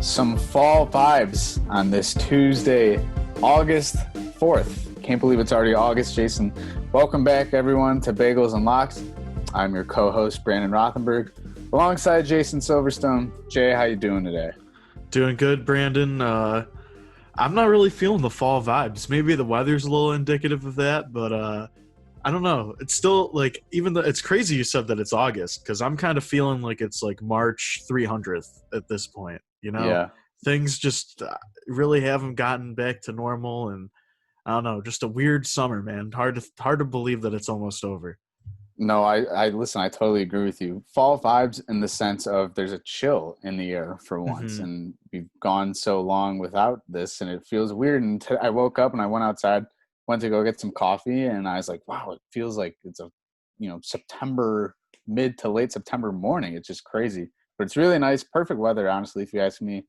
some fall vibes on this Tuesday, August 4th. Can't believe it's already August, Jason. Welcome back, everyone, to Bagels and Locks. I'm your co-host, Brandon Rothenberg, alongside Jason Silverstone. Jay, how you doing today? Doing good, Brandon. I'm not really feeling the fall vibes. Maybe the weather's a little indicative of that, but I don't know. It's still like, even though it's crazy you said that it's August, because I'm kind of feeling like it's like March 300th at this point. Yeah. Things just really haven't gotten back to normal, and I don't know, just a weird summer, man. Hard to believe that it's almost over. No, I listen, I totally agree with you. Fall vibes in the sense of there's a chill in the air for once, and we've gone so long without this, and it feels weird. And I woke up and I went outside, went to go get some coffee, and I was like, wow, it feels like it's a, September, mid to late September morning. It's just crazy. But it's really nice, perfect weather, honestly, if you ask me.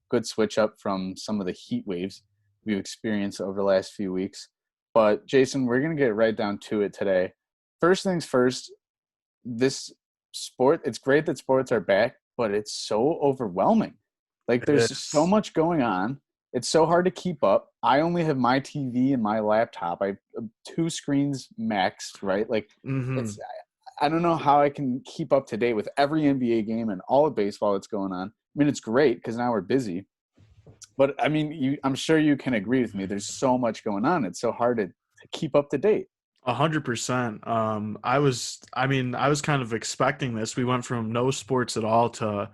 Good switch up from some of the heat waves we've experienced over the last few weeks. But Jason, we're going to get right down to it today. First things first, this sport, it's great that sports are back, but it's so overwhelming. Like, there's so much going on. It's so hard to keep up. I only have my TV and my laptop. I have two screens max, right? Like, I don't know how I can keep up to date with every NBA game and all of baseball that's going on. I mean, it's great because now we're busy. But, I mean, I'm sure you can agree with me. There's so much going on. It's so hard to keep up to date. 100%. I was kind of expecting this. We went from no sports at all to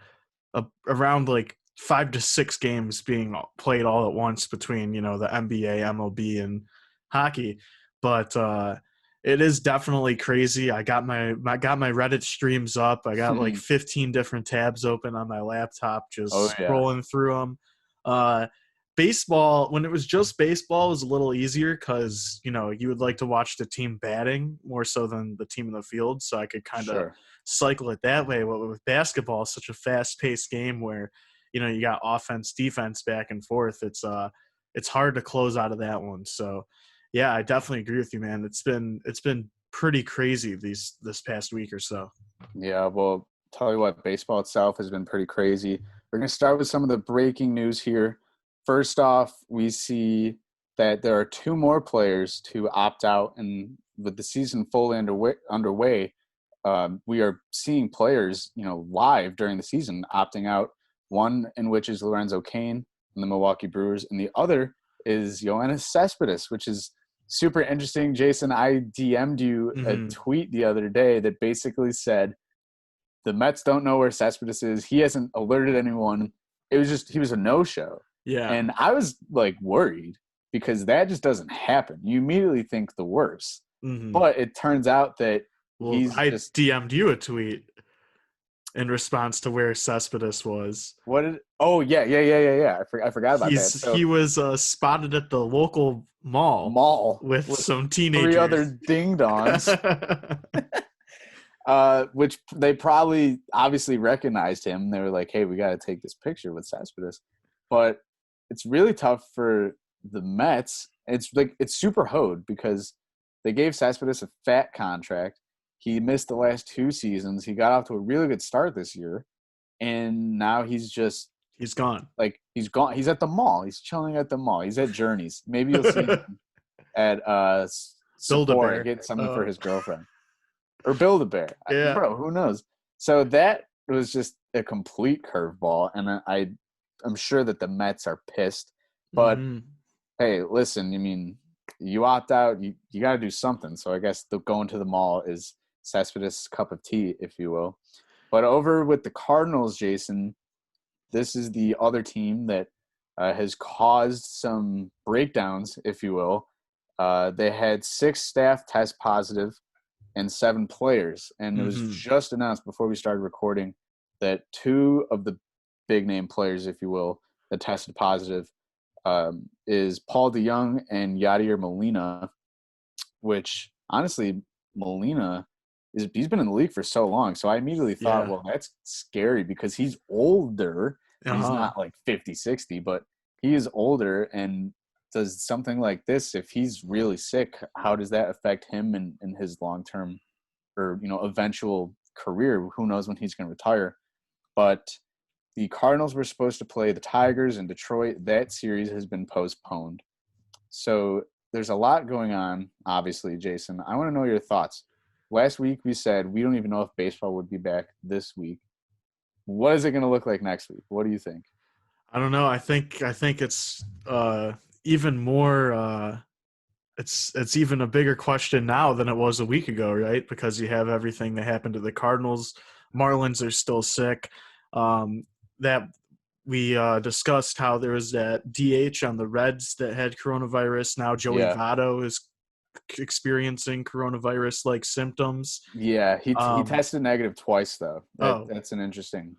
around like 5 to 6 games being played all at once between, the NBA, MLB, and hockey. But it is definitely crazy. I got my Reddit streams up. I got like 15 different tabs open on my laptop, just scrolling through them. Baseball, when it was just baseball, was a little easier because, you would like to watch the team batting more so than the team in the field. So I could kind of cycle it that way. But with basketball, it's such a fast-paced game where, you got offense, defense back and forth. It's hard to close out of that one. So, yeah, I definitely agree with you, man. It's been pretty crazy this past week or so. Yeah, well, tell you what, baseball itself has been pretty crazy. We're going to start with some of the breaking news here. First off, we see that there are 2 more players to opt out, and with the season fully underway, we are seeing players, live during the season opting out. One in which is Lorenzo Cain from the Milwaukee Brewers, and the other is Yoenis Cespedes, which is super interesting. Jason, I DM'd you a tweet the other day that basically said the Mets don't know where Cespedes is. He hasn't alerted anyone. It was just he was a no-show. Yeah. And I was like worried because that just doesn't happen. You immediately think the worst. But it turns out that I DM'd you a tweet in response to where Cespedes was. Yeah. I forgot about that. So, he was spotted at the local mall with some teenagers. 3 other ding-dongs. Which they probably obviously recognized him. They were like, hey, we got to take this picture with Cespedes. But it's really tough for the Mets. It's super hoed because they gave Cespedes a fat contract. He missed the last 2 seasons. He got off to a really good start this year. And now he's gone. Like, he's gone. He's at the mall. He's chilling at the mall. He's at Journeys. Maybe you'll see him at Sephora, get something for his girlfriend. Or Build-A-Bear. Yeah. Bro, who knows? So that was just a complete curveball. And I'm sure that the Mets are pissed. But, hey, listen, I mean, you opt out, you got to do something. So I guess going to the mall is Cespedes' cup of tea, if you will. But over with the Cardinals, Jason, this is the other team that has caused some breakdowns, if you will. They had 6 staff test positive and 7 players. And it was just announced before we started recording that 2 of the big-name players, if you will, that tested positive is Paul DeJong and Yadier Molina, which, honestly, Molina, he's been in the league for so long. So I immediately thought, well, that's scary because he's older. He's not like 50, 60, but he is older. And does something like this, if he's really sick, how does that affect him and his long-term or, eventual career? Who knows when he's going to retire? But the Cardinals were supposed to play the Tigers in Detroit. That series has been postponed. So there's a lot going on, obviously, Jason. I want to know your thoughts. Last week we said we don't even know if baseball would be back this week. What is it going to look like next week? What do you think? I don't know. I think it's even more. It's even a bigger question now than it was a week ago, right? Because you have everything that happened to the Cardinals. Marlins are still sick. That we discussed how there was that DH on the Reds that had coronavirus. Now Joey Yeah. Votto is experiencing coronavirus-like symptoms. Yeah, he Um, tested negative twice though. oh, That's an interesting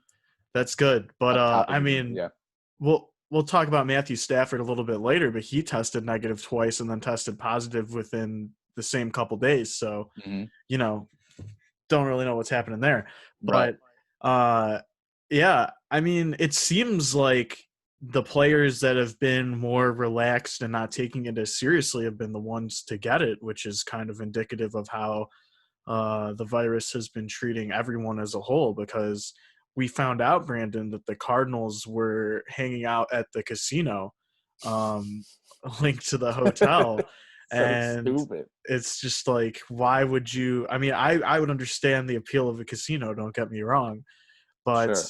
that's good. But topic I again. mean, Yeah. we'll talk about Matthew Stafford a little bit later, but he tested negative twice and then tested positive within the same couple days. So, Hmm. you know, don't really know what's happening there. Right. But uh yeah, I mean, it seems like the players that have been more relaxed and not taking it as seriously have been the ones to get it, which is kind of indicative of how the virus has been treating everyone as a whole, because we found out, Brandon, that the Cardinals were hanging out at the casino um, linked to the hotel. So And stupid. it's just like, why would you? I mean, I would understand the appeal of a casino, don't get me wrong. But Sure.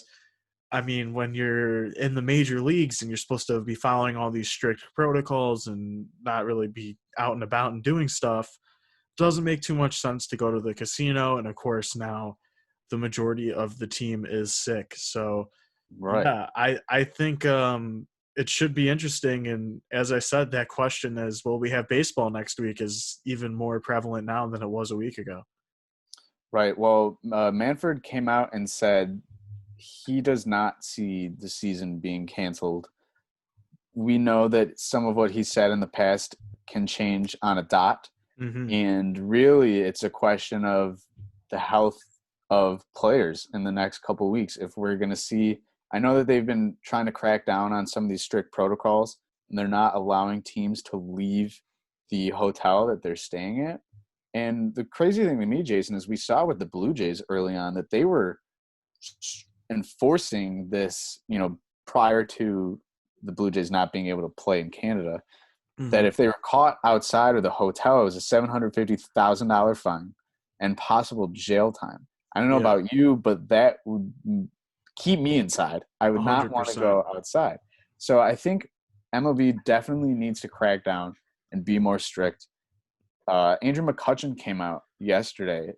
I mean, when you're in the major leagues and you're supposed to be following all these strict protocols and not really be out and about and doing stuff, doesn't make too much sense to go to the casino. And of course, now the majority of the team is sick. So Right. yeah, I think it should be interesting. And as I said, that question is, will we have baseball next week, is even more prevalent now than it was a week ago. Right. Well, Manfred came out and said he does not see the season being canceled. We know that some of what he said in the past can change on a dot. Mm-hmm. And really, it's a question of the health of players in the next couple of weeks. If we're going to see, I know that they've been trying to crack down on some of these strict protocols, and they're not allowing teams to leave the hotel that they're staying at. And the crazy thing to me, Jason, is we saw with the Blue Jays early on that they were enforcing this, prior to the Blue Jays not being able to play in Canada, that Mm-hmm. if they were caught outside of the hotel, it was a $750,000 fine and possible jail time. I don't know Yeah, about you, but that would keep me inside. I would not want to 100%. go outside. So I think MLB definitely needs to crack down and be more strict. Andrew McCutchen came out yesterday,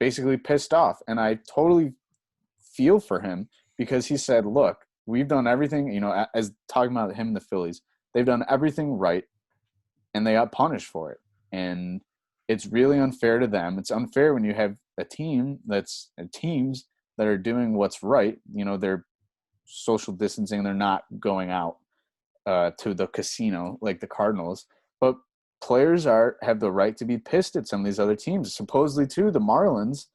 basically pissed off, and I totally feel for him because he said, "Look, we've done everything. As talking about him and the Phillies, they've done everything right and they got punished for it. And it's really unfair to them. It's unfair when you have a team teams that are doing what's right. They're social distancing. They're not going out to the casino like the Cardinals. But players have the right to be pissed at some of these other teams. Supposedly, too, the Marlins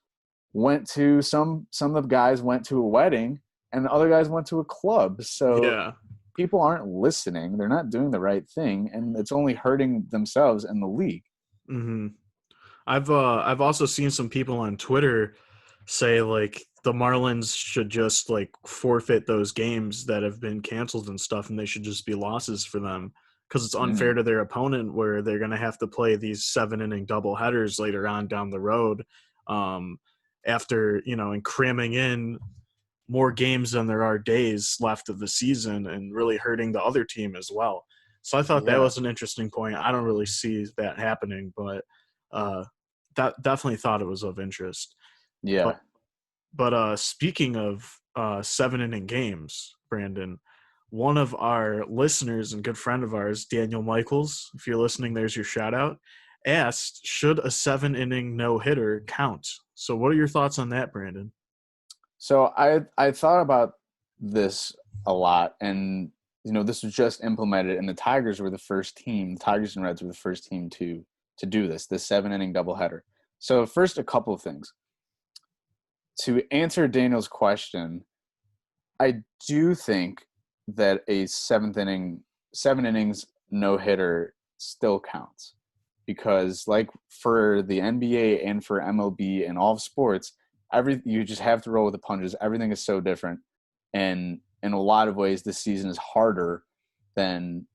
went to some of the guys went to a wedding and the other guys went to a club. So Yeah. people aren't listening. They're not doing the right thing, and it's only hurting themselves and the league. Mm-hmm. I've also seen some people on Twitter say like the Marlins should just like forfeit those games that have been canceled and stuff, and they should just be losses for them, because it's unfair Mm, to their opponent where they're going to have to play these 7 inning double headers later on down the road, um, after and cramming in more games than there are days left of the season and really hurting the other team as well. So I thought that yeah, was an interesting point. I don't really see that happening, but uh, that definitely thought it was of interest. But yeah. speaking of 7 inning games, Brandon, one of our listeners and good friend of ours, Daniel Michaels, if you're listening, there's your shout out, asked, should a 7 inning no hitter count? So what are your thoughts on that, Brandon? So I thought about this a lot, and this was just implemented, and the Tigers were the first team. Tigers and Reds were the first team to do this 7 inning doubleheader. So first, a couple of things to answer Daniel's question. I do think that a 7 innings no hitter still counts because, like for the NBA and for MLB and all of sports, you just have to roll with the punches. Everything is so different, and in a lot of ways, this season is harder than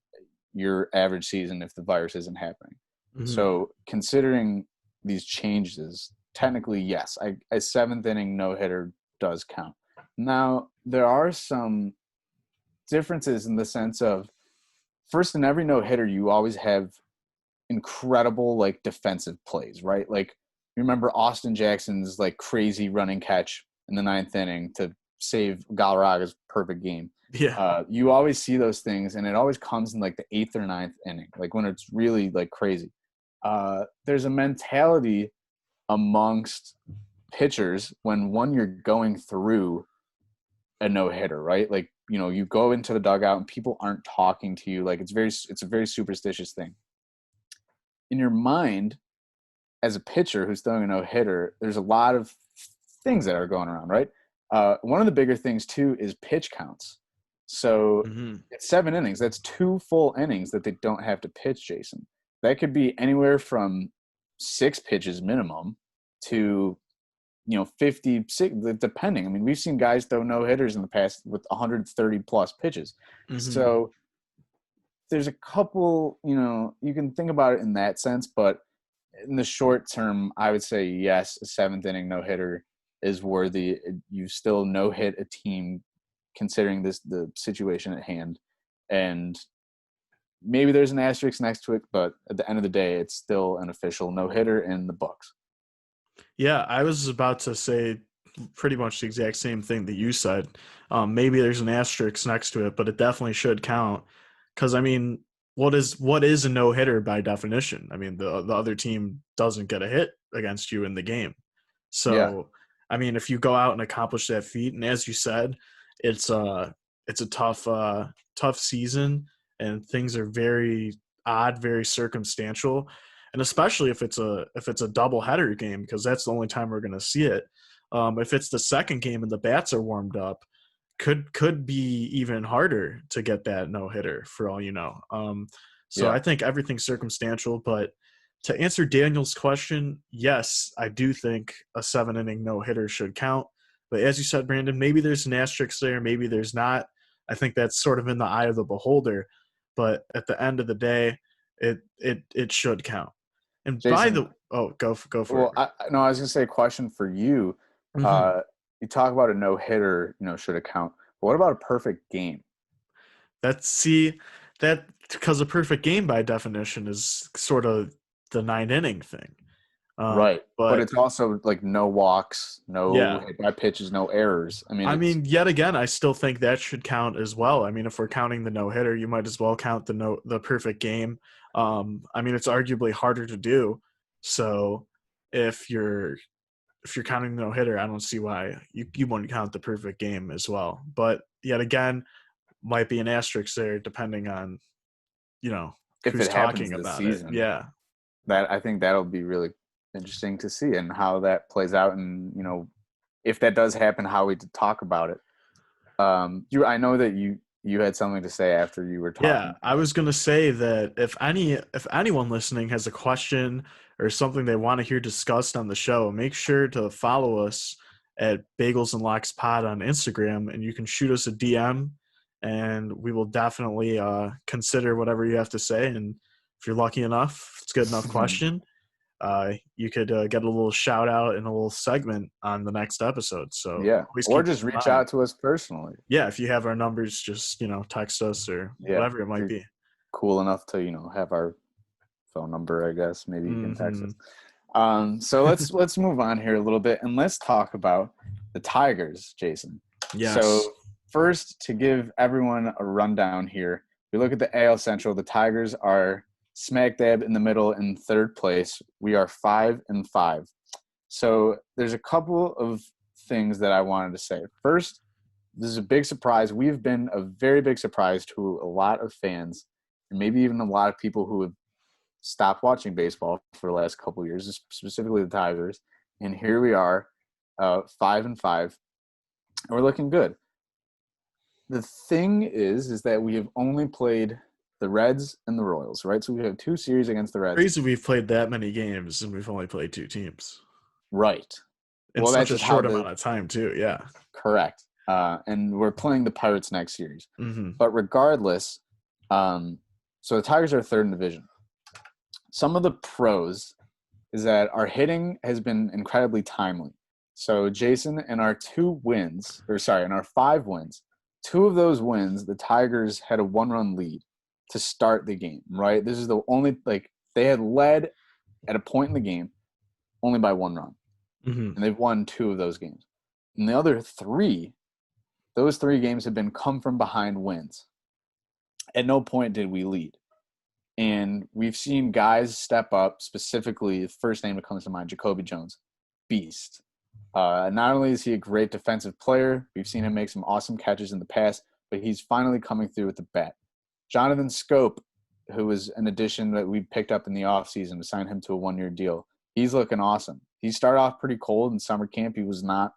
your average season if the virus isn't happening. Mm-hmm. So considering these changes, technically, yes, a seventh inning no hitter does count. Now, there are some differences in the sense of, first, in every no hitter, you always have incredible like defensive plays, right? Like, remember Austin Jackson's like crazy running catch in the ninth inning to save Galarraga's perfect game. Yeah. You always see those things, and it always comes in like the eighth or ninth inning, like when it's really like crazy. There's a mentality amongst pitchers when one you're going through a no hitter, right? Like, you know, you go into the dugout and people aren't talking to you. Like, it's a very superstitious thing. In your mind, as a pitcher who's throwing a no hitter, there's a lot of things that are going around, right? One of the bigger things too is pitch counts. So Mm-hmm. it's 7 innings. That's 2 full innings that they don't have to pitch, Jason. That could be anywhere from 6 pitches minimum to 56, depending. I mean, we've seen guys throw no hitters in the past with 130 plus pitches. Mm-hmm. So there's a couple, you can think about it in that sense, but in the short term, I would say yes, a seventh inning no hitter is worthy. You still no hit a team considering the situation at hand, and maybe there's an asterisk next to it, but at the end of the day, it's still an official no hitter in the books. Yeah, I was about to say pretty much the exact same thing that you said. Maybe there's an asterisk next to it, but it definitely should count. Because I mean, what is a no hitter by definition? I mean, the other team doesn't get a hit against you in the game. Yeah, So, I mean, if you go out and accomplish that feat, and as you said, it's a tough season, and things are very odd, very circumstantial, and especially if it's a double header game, because that's the only time we're going to see it. If it's the second game and the bats are warmed up, could be even harder to get that no hitter for all you know. So yeah. I think everything's circumstantial, but to answer Daniel's question, yes, I do think a 7 inning no hitter should count. But as you said, Brandon, maybe there's an asterisk there, maybe there's not. I think that's sort of in the eye of the beholder. But at the end of the day, it should count. And by Jason, the go for it. well, no, I was gonna say a question for you. Mm-hmm. Uh, you talk about a no hitter, should it count? But what about a perfect game? That's see that because a perfect game by definition is sort of the 9 inning thing. Right. But But it's also like no walks, no yeah, hit by pitches, no errors. I mean, I it's mean, yet again, I still think that should count as well. I mean, if we're counting the no hitter, you might as well count the perfect game. I mean, it's arguably harder to do. So if you're counting the no hitter, I don't see why you wouldn't count the perfect game as well. But yet again, might be an asterisk there depending on you know if who's it happens talking this about it. season, Yeah. that I think that'll be really interesting to see and how that plays out, and if that does happen, how we talk about it. I know that you had something to say after you were Yeah, talking. I was gonna say that if anyone listening has a question or something they want to hear discussed on the show, make sure to follow us at Bagels and Locks Pod on Instagram, and you can shoot us a DM, and we will definitely consider whatever you have to say. And if you're lucky enough, it's a good enough question, you could get a little shout out and a little segment on the next episode. So Yeah, always or keep just that reach in mind. out to us personally. Yeah, if you have our numbers, just text us or Yeah, whatever it if might you're be. cool enough to have our phone number, I guess maybe you can text Hmm. us. So let's move on here a little bit and let's talk about the Tigers, Jason. Yes. So first, to give everyone a rundown here, we look at the AL Central. The Tigers are smack dab in the middle in third place. We are 5-5. So there's a couple of things that I wanted to say. First, this is a big surprise. We've been a very big surprise to a lot of fans, and maybe even a lot of people who have stopped watching baseball for the last couple of years, specifically the Tigers. And here we are, 5-5, and we're looking good. The thing is that we have only played the Reds and the Royals, right? So we have 2 series against the Reds. Crazy we've played that many games and we've only played two teams Right. in Well, such that's a just how short amount of time too. Yeah. correct. and we're playing the Pirates next series. Mm-hmm. But regardless, so the Tigers are third in division. Some of the pros is that our hitting has been incredibly timely. So Jason, in our in our 5 wins, 2 of those wins, the Tigers had a 1-run lead to start the game, right? This is the only, they had led at a point in the game only by 1 run. Mm-hmm. And they've won 2 of those games. And the other 3, those 3 games have been come from behind wins. At no point did we lead. And we've seen guys step up, specifically, the first name that comes to mind, Jacoby Jones, beast. Not only is he a great defensive player, we've seen him make some awesome catches in the past, but he's finally coming through with the bat. Jonathan Scope, who was an addition that we picked up in the offseason to sign him to a 1-year deal, he's looking awesome. He started off pretty cold in summer camp. He was not,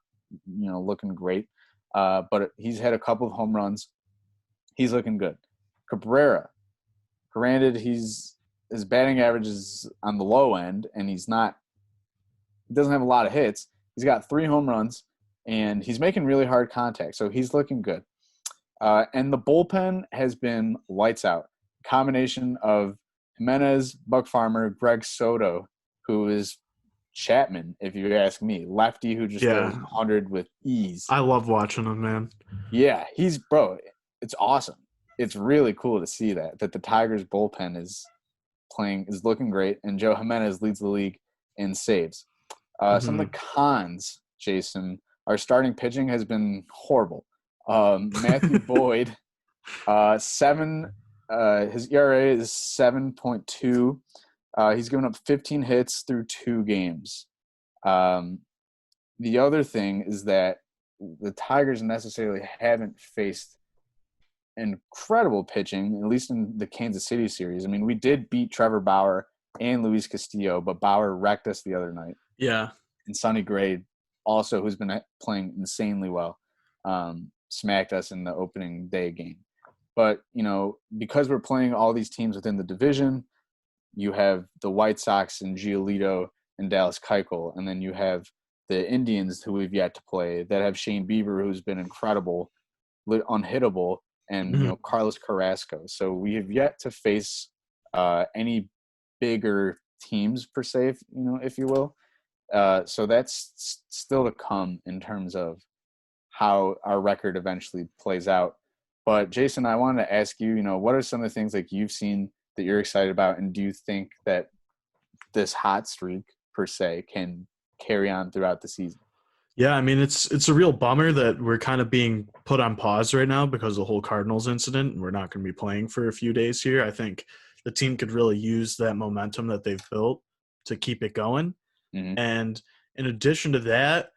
looking great, but he's had a couple of home runs. He's looking good. Cabrera, granted, his batting average is on the low end, and he doesn't have a lot of hits. He's got 3 home runs, and he's making really hard contact, so he's looking good. And the bullpen has been lights out. Combination of Jimenez, Buck Farmer, Greg Soto, who is Chapman, if you ask me, lefty who just throws 100 with ease. I love watching him, man. Yeah, it's awesome. It's really cool to see that the Tigers bullpen is looking great, and Joe Jimenez leads the league in saves. Some of the cons, Jason, our starting pitching has been horrible. Matthew Boyd, his ERA is 7.2. He's given up 15 hits through 2 games. The other thing is that the Tigers necessarily haven't faced incredible pitching, at least in the Kansas City series. I mean, we did beat Trevor Bauer and Luis Castillo, but Bauer wrecked us the other night. Yeah. And Sonny Gray, also, who's been playing insanely well, smacked us in the opening day game. But, because we're playing all these teams within the division, you have the White Sox and Giolito and Dallas Keuchel, and then you have the Indians, who we've yet to play, that have Shane Bieber, who's been incredible, unhittable, and Carlos Carrasco. So we have yet to face any bigger teams per se, if you will. So that's still to come in terms of how our record eventually plays out. But Jason, I wanted to ask you, what are some of the things like you've seen that you're excited about, and do you think that this hot streak per se can carry on throughout the season? Yeah, I mean, it's a real bummer that we're kind of being put on pause right now because of the whole Cardinals incident. We're not going to be playing for a few days here. I think the team could really use that momentum that they've built to keep it going. Mm-hmm. And in addition to that,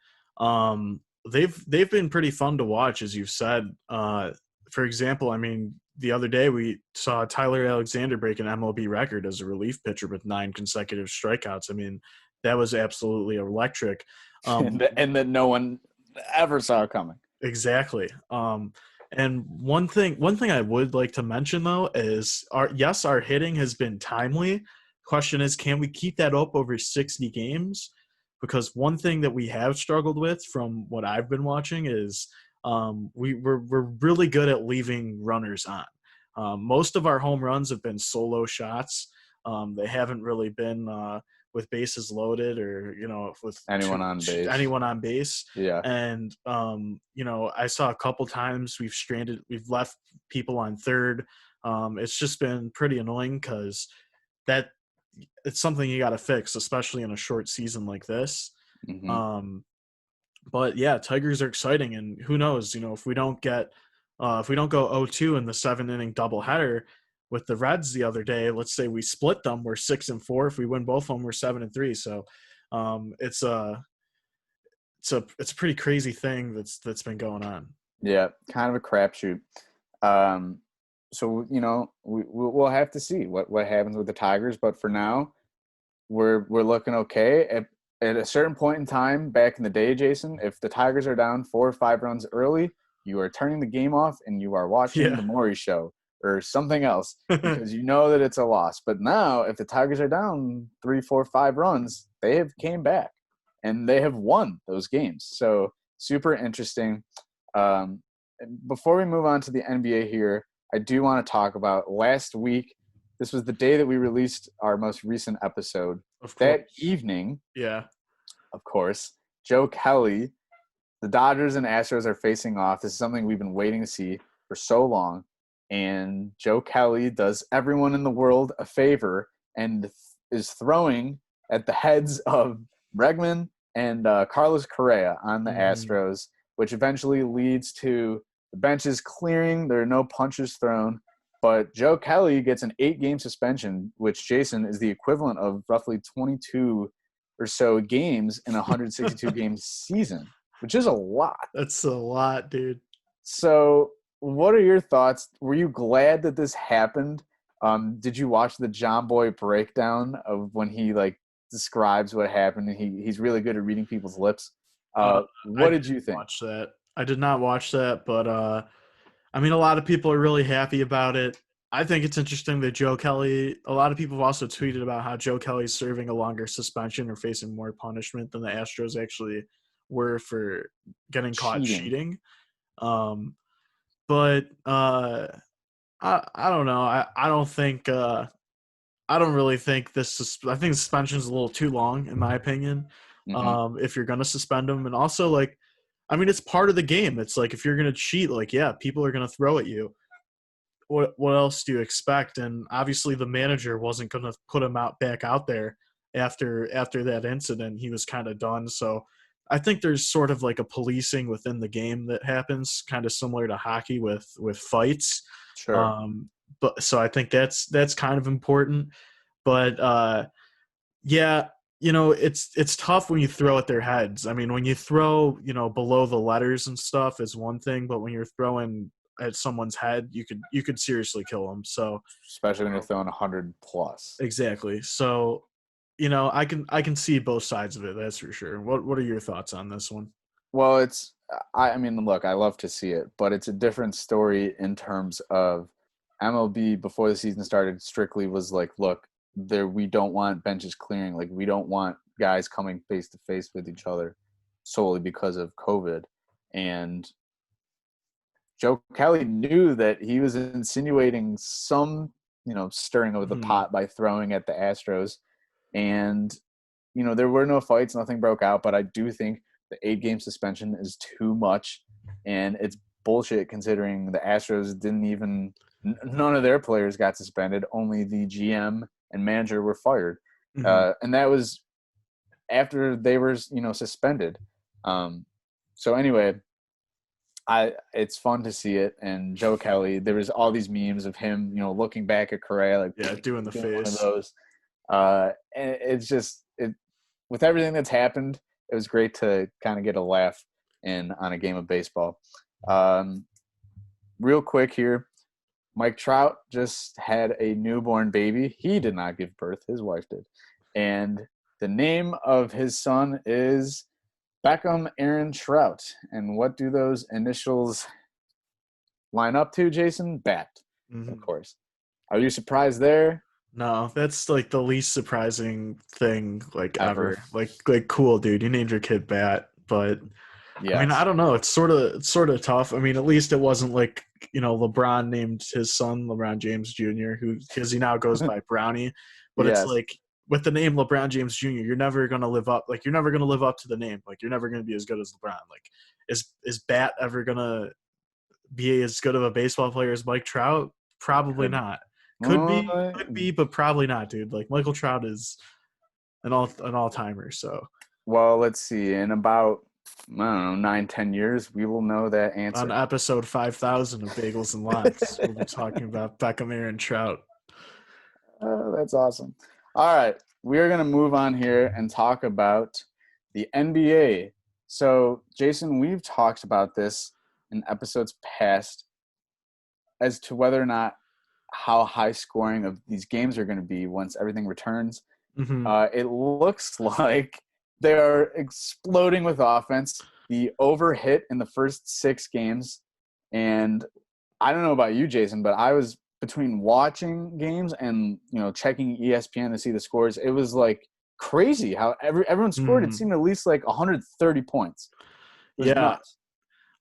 they've been pretty fun to watch, as you've said. For example, I mean, the other day we saw Tyler Alexander break an MLB record as a relief pitcher with 9 consecutive strikeouts. I mean, that was absolutely electric. And that no one ever saw coming. Exactly. And one thing I would like to mention, though, is our hitting has been timely. Question is, can we keep that up over 60 games? Because one thing that we have struggled with from what I've been watching is we're really good at leaving runners on. Most of our home runs have been solo shots. They haven't really been with bases loaded or, with anyone on base. Yeah. And, I saw a couple times we've left people on third. It's just been pretty annoying because it's something you got to fix, especially in a short season like this. Mm-hmm. But yeah, Tigers are exciting, and who knows, if we don't go 0-2 in the 7-inning doubleheader with the Reds the other day, let's say we split them, we're 6-4. If we win both of them, we're 7-3. So it's a pretty crazy thing that's been going on. Yeah, kind of a crapshoot. So we'll have to see what happens with the Tigers, but for now, we're looking okay. At a certain point in time back in the day, Jason, if the Tigers are down 4 or 5 runs early, you are turning the game off and you are watching the Maury Show or something else because you know that it's a loss. But now, if the Tigers are down 3, 4, 5 runs, they have came back and they have won those games. So super interesting. Um, Before we move on to the NBA here, I do want to talk about last week. This was the day that we released our most recent episode. Of That course. evening, Yeah. of course, Joe Kelly, the Dodgers and Astros are facing off. This is something we've been waiting to see for so long. And Joe Kelly does everyone in the world a favor and is throwing at the heads of Bregman and Carlos Correa on the Mm, Astros, which eventually leads to the benches clearing. There are no punches thrown. But Joe Kelly gets an 8-game suspension, which, Jason, is the equivalent of roughly 22 or so games in a 162-game season, which is a lot. that's a lot, dude. So, what are your thoughts? Were you glad that this happened? Did you watch the John Boy breakdown of when he like describes what happened? He's really good at reading people's lips. Uh, I What did didn't you think? watch that. I did not watch that, but I mean, a lot of people are really happy about it. I think it's interesting that Joe Kelly. A lot of people have also tweeted about how Joe Kelly's serving a longer suspension or facing more punishment than the Astros actually were for getting caught Cheating. cheating. Um, but I don't know. I don't think I don't really think this. I think suspension is a little too long, in my opinion. Hmm. If you're gonna suspend them, and also like, I mean, it's part of the game. It's like if you're gonna cheat, like yeah, people are gonna throw at you. What else do you expect? And obviously, the manager wasn't gonna put him back out there after that incident. He was kind of done. So I think there's sort of like a policing within the game that happens, kind of similar to hockey with fights. Sure. Um, but so I think that's kind of important. But yeah, it's tough when you throw at their heads. I mean, when you throw, below the letters and stuff is one thing, but when you're throwing at someone's head, you could seriously kill them. So Especially when you're throwing 100 plus. exactly. So I can see both sides of it. That's for sure. What are your thoughts on this one? Well, I mean, look, I love to see it, but it's a different story in terms of MLB before the season started strictly was like, look, we don't want benches clearing. Like, we don't want guys coming face to face with each other solely because of COVID. And Joe Kelly knew that he was insinuating some, stirring of the Hmm. pot by throwing at the Astros. And, there were no fights, nothing broke out, but I do think the 8-game suspension is too much. And it's bullshit considering the Astros didn't even, none of their players got suspended. Only the GM and manager were fired. Hmm. And that was after they were, suspended. So anyway, it's fun to see it. And Joe Kelly, there was all these memes of him, looking back at Correa, like Yeah, doing the doing one of face. those. And it's just with everything that's happened, it was great to kind of get a laugh in on a game of baseball. Um, Real quick here, Mike Trout just had a newborn baby. He did not give birth; his wife did, and the name of his son is Beckham Aaron Trout. And what do those initials line up to, Jason? Bat, of Hmm. course. Are you surprised there? No, that's like the least surprising thing like Ever. ever. Like cool, dude. You named your kid Bat, but I mean, I Yes. don't know. It's sort of tough. I mean, at least it wasn't like LeBron named his son LeBron James Jr., who because he now goes by Brownie. But it's Yes. like with the name LeBron James Jr., you're never gonna live up. Like you're never gonna live up to the name. Like you're never gonna be as good as LeBron. Like is Bat ever gonna be as good of a baseball player as Mike Trout? Probably Could. not. Uh, Could be, but probably not, dude. Like Michael Trout is an all timer. So well, let's see. In about, I don't know, 9, 10 years, we will know that on answer. episode 5,000 of Bagels and Locks, we'll be talking about Beckham Aaron Trout. Oh, that's awesome. All right. We are going to move on here and talk about the NBA. So, Jason, we've talked about this in episodes past as to whether or not how high scoring of these games are going to be once everything returns. Mm-hmm. It looks like they are exploding with offense. The over hit in the first 6 games. And I don't know about you, Jason, but I was between watching games and checking ESPN to see the scores. It was like crazy how everyone scored. It Mm-hmm. seemed at least like 130 points. It was Yeah, nuts.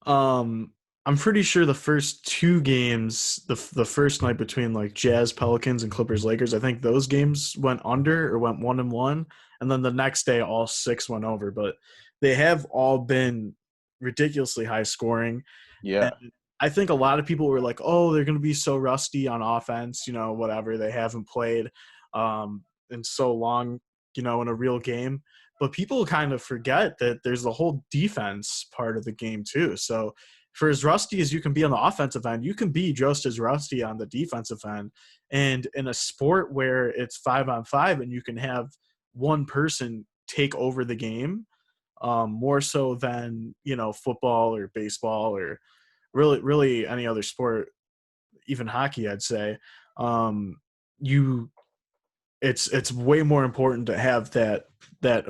I'm pretty sure the first two games, the first night between like Jazz Pelicans and Clippers Lakers, I think those games went under or went 1-1, and then the next day all six went over. But they have all been ridiculously high scoring. And Yeah, I think a lot of people were like, "Oh, they're going to be so rusty on offense, whatever. They haven't played in so long, in a real game." But people kind of forget that there's the whole defense part of the game too. So for as rusty as you can be on the offensive end, you can be just as rusty on the defensive end. And in a sport where it's 5-on-5 and you can have one person take over the game, more so than football or baseball or really any other sport, even hockey, I'd say. Um, you it's way more important to have that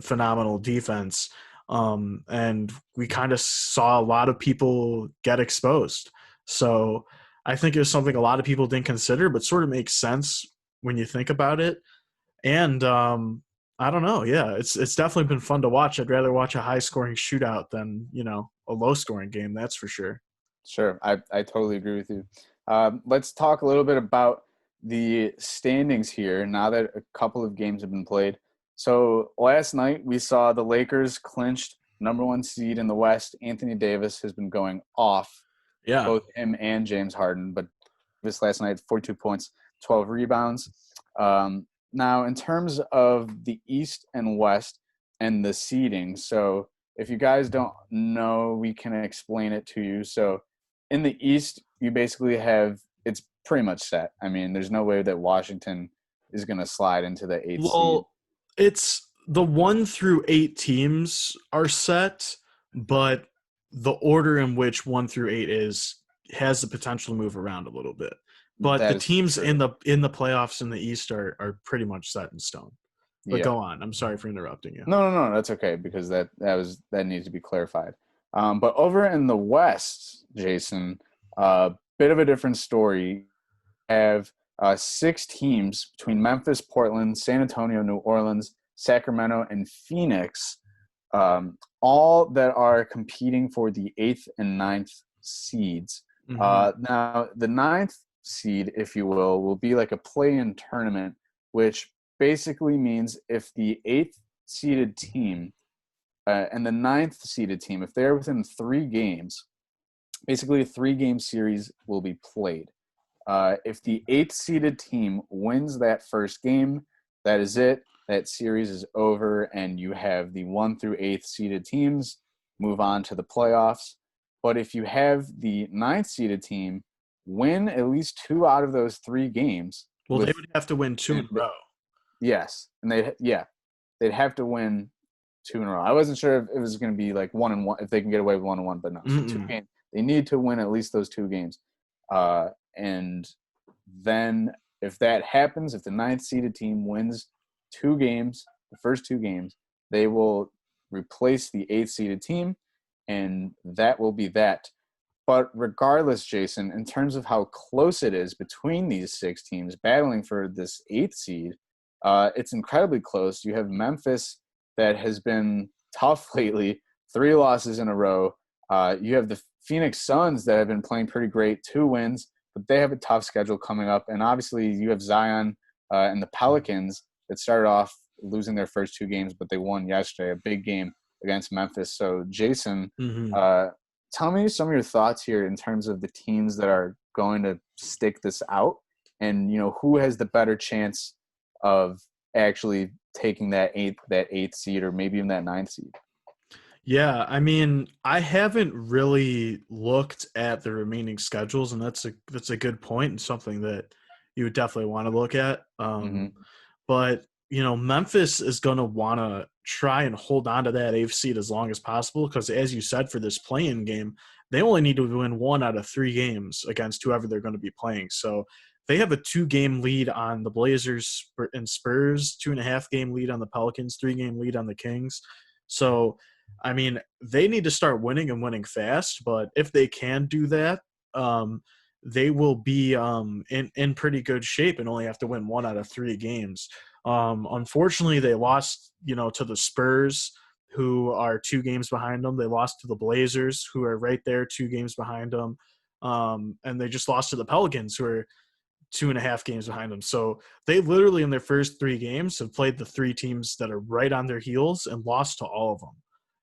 phenomenal defense. And we kind of saw a lot of people get exposed. So I think it was something a lot of people didn't consider, but sort of makes sense when you think about it. And I don't know. Yeah, it's definitely been fun to watch. I'd rather watch a high scoring shootout than a low scoring game. That's for sure. sure. I totally agree with you. Let's talk a little bit about the standings here now that a couple of games have been played. So last night we saw the Lakers clinched number one seed in the West. Anthony Davis has been going off, Yeah. both him and James Harden. But this last night, 42 points, 12 rebounds. Now, in terms of the East and West and the seeding, so if you guys don't know, we can explain it to you. So in the East, you basically have it's pretty much set. I mean, there's no way that Washington is going to slide into the eighth seed. Well, it's the 1 through 8 teams are set, but the order in which 1 through 8 is has the potential to move around a little bit. But the That is teams true. in the playoffs in the East are pretty much set in stone. But Yeah. go on. I'm sorry for interrupting you. No, that's okay because that needs to be clarified. But over in the West, Jason, bit of a different story. Have six teams between Memphis, Portland, San Antonio, New Orleans, Sacramento, and Phoenix, all that are competing for the eighth and ninth seeds. Mm-hmm. Now, the ninth seed, if you will be like a play-in tournament, which basically means if the eighth seeded team and the ninth seeded team, if they're within 3 games, basically a 3 game series will be played. If the eighth seeded team wins that first game, that is it. That series is over, and you have the 1 through 8th seeded teams move on to the playoffs. But if you have the ninth seeded team win at least 2 out of those 3 games Well, they with would have to win two in a row. yes, and they'd have to win 2 in a row. I wasn't sure if it was going to be like 1-1 if they can get away with 1-1, but no. So two Mm-mm. games. They need to win at least those 2 games. And then if that happens, if the ninth seeded team wins 2 games, the first 2 games, they will replace the eighth seeded team, and that will be that. But regardless, Jason, in terms of how close it is between these 6 teams battling for this eighth seed, it's incredibly close. You have Memphis that has been tough lately, 3 losses in a row. You have the Phoenix Suns that have been playing pretty great, 2 wins, but they have a tough schedule coming up. And obviously, you have Zion and the Pelicans that started off losing their first 2 games, but they won yesterday, a big game against Memphis. So, Jason, Mm-hmm. tell me some of your thoughts here in terms of the teams that are going to stick this out, and who has the better chance of actually taking that eighth seed or maybe even that ninth seed. Yeah, I mean, I haven't really looked at the remaining schedules, and that's a good point and something that you would definitely want to look at. Mm-hmm. But Memphis is going to want to try and hold on to that eighth seed as long as possible because, as you said, for this play-in game, they only need to win 1 out of 3 games against whoever they're going to be playing. So they have a 2-game lead on the Blazers and Spurs, 2.5-game lead on the Pelicans, 3-game lead on the Kings. So I mean, they need to start winning and winning fast. But if they can do that, they will be in pretty good shape and only have to win 1 out of 3 games. Unfortunately, they lost, to the Spurs. who are 2 games behind them. They lost to the Blazers, who are right there 2 games behind them. And they just lost to the Pelicans, who are 2.5 games behind them. So they literally in their first 3 games have played the 3 teams that are right on their heels and lost to all of them.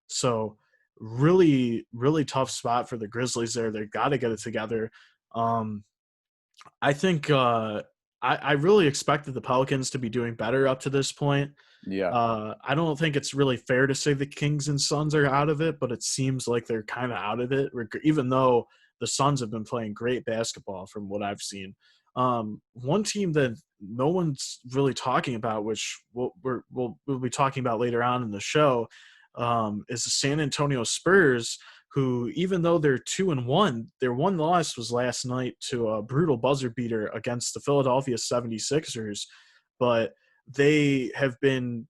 So really, really tough spot for the Grizzlies there. They got to get it together. I think I really expected the Pelicans to be doing better up to this point. Yeah. I don't think it's really fair to say the Kings and Suns are out of it, but it seems like they're kind of out of it, even though the Suns have been playing great basketball from what I've seen. One team that no one's really talking about, which we'll be talking about later on in the show, is the San Antonio Spurs, who, even though they're 2-1, their one loss was last night to a brutal buzzer beater against the Philadelphia 76ers. But they've been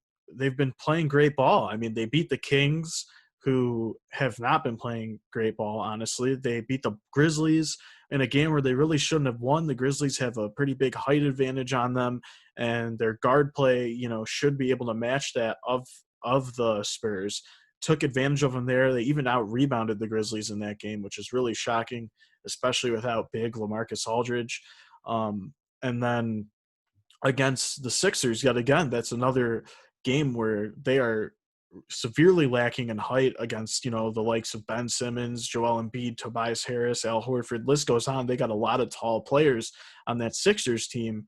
playing great ball. I mean, they beat the Kings, who have not been playing great ball, honestly. They beat the Grizzlies in a game where they really shouldn't have won. The Grizzlies have a pretty big height advantage on them, and their guard play, should be able to match that of the Spurs. Took advantage of them there. They even out-rebounded the Grizzlies in that game, which is really shocking, especially without big LaMarcus Aldridge. And then against the Sixers, yet again, that's another game where they are severely lacking in height against, the likes of Ben Simmons, Joel Embiid, Tobias Harris, Al Horford. List goes on. They got a lot of tall players on that Sixers team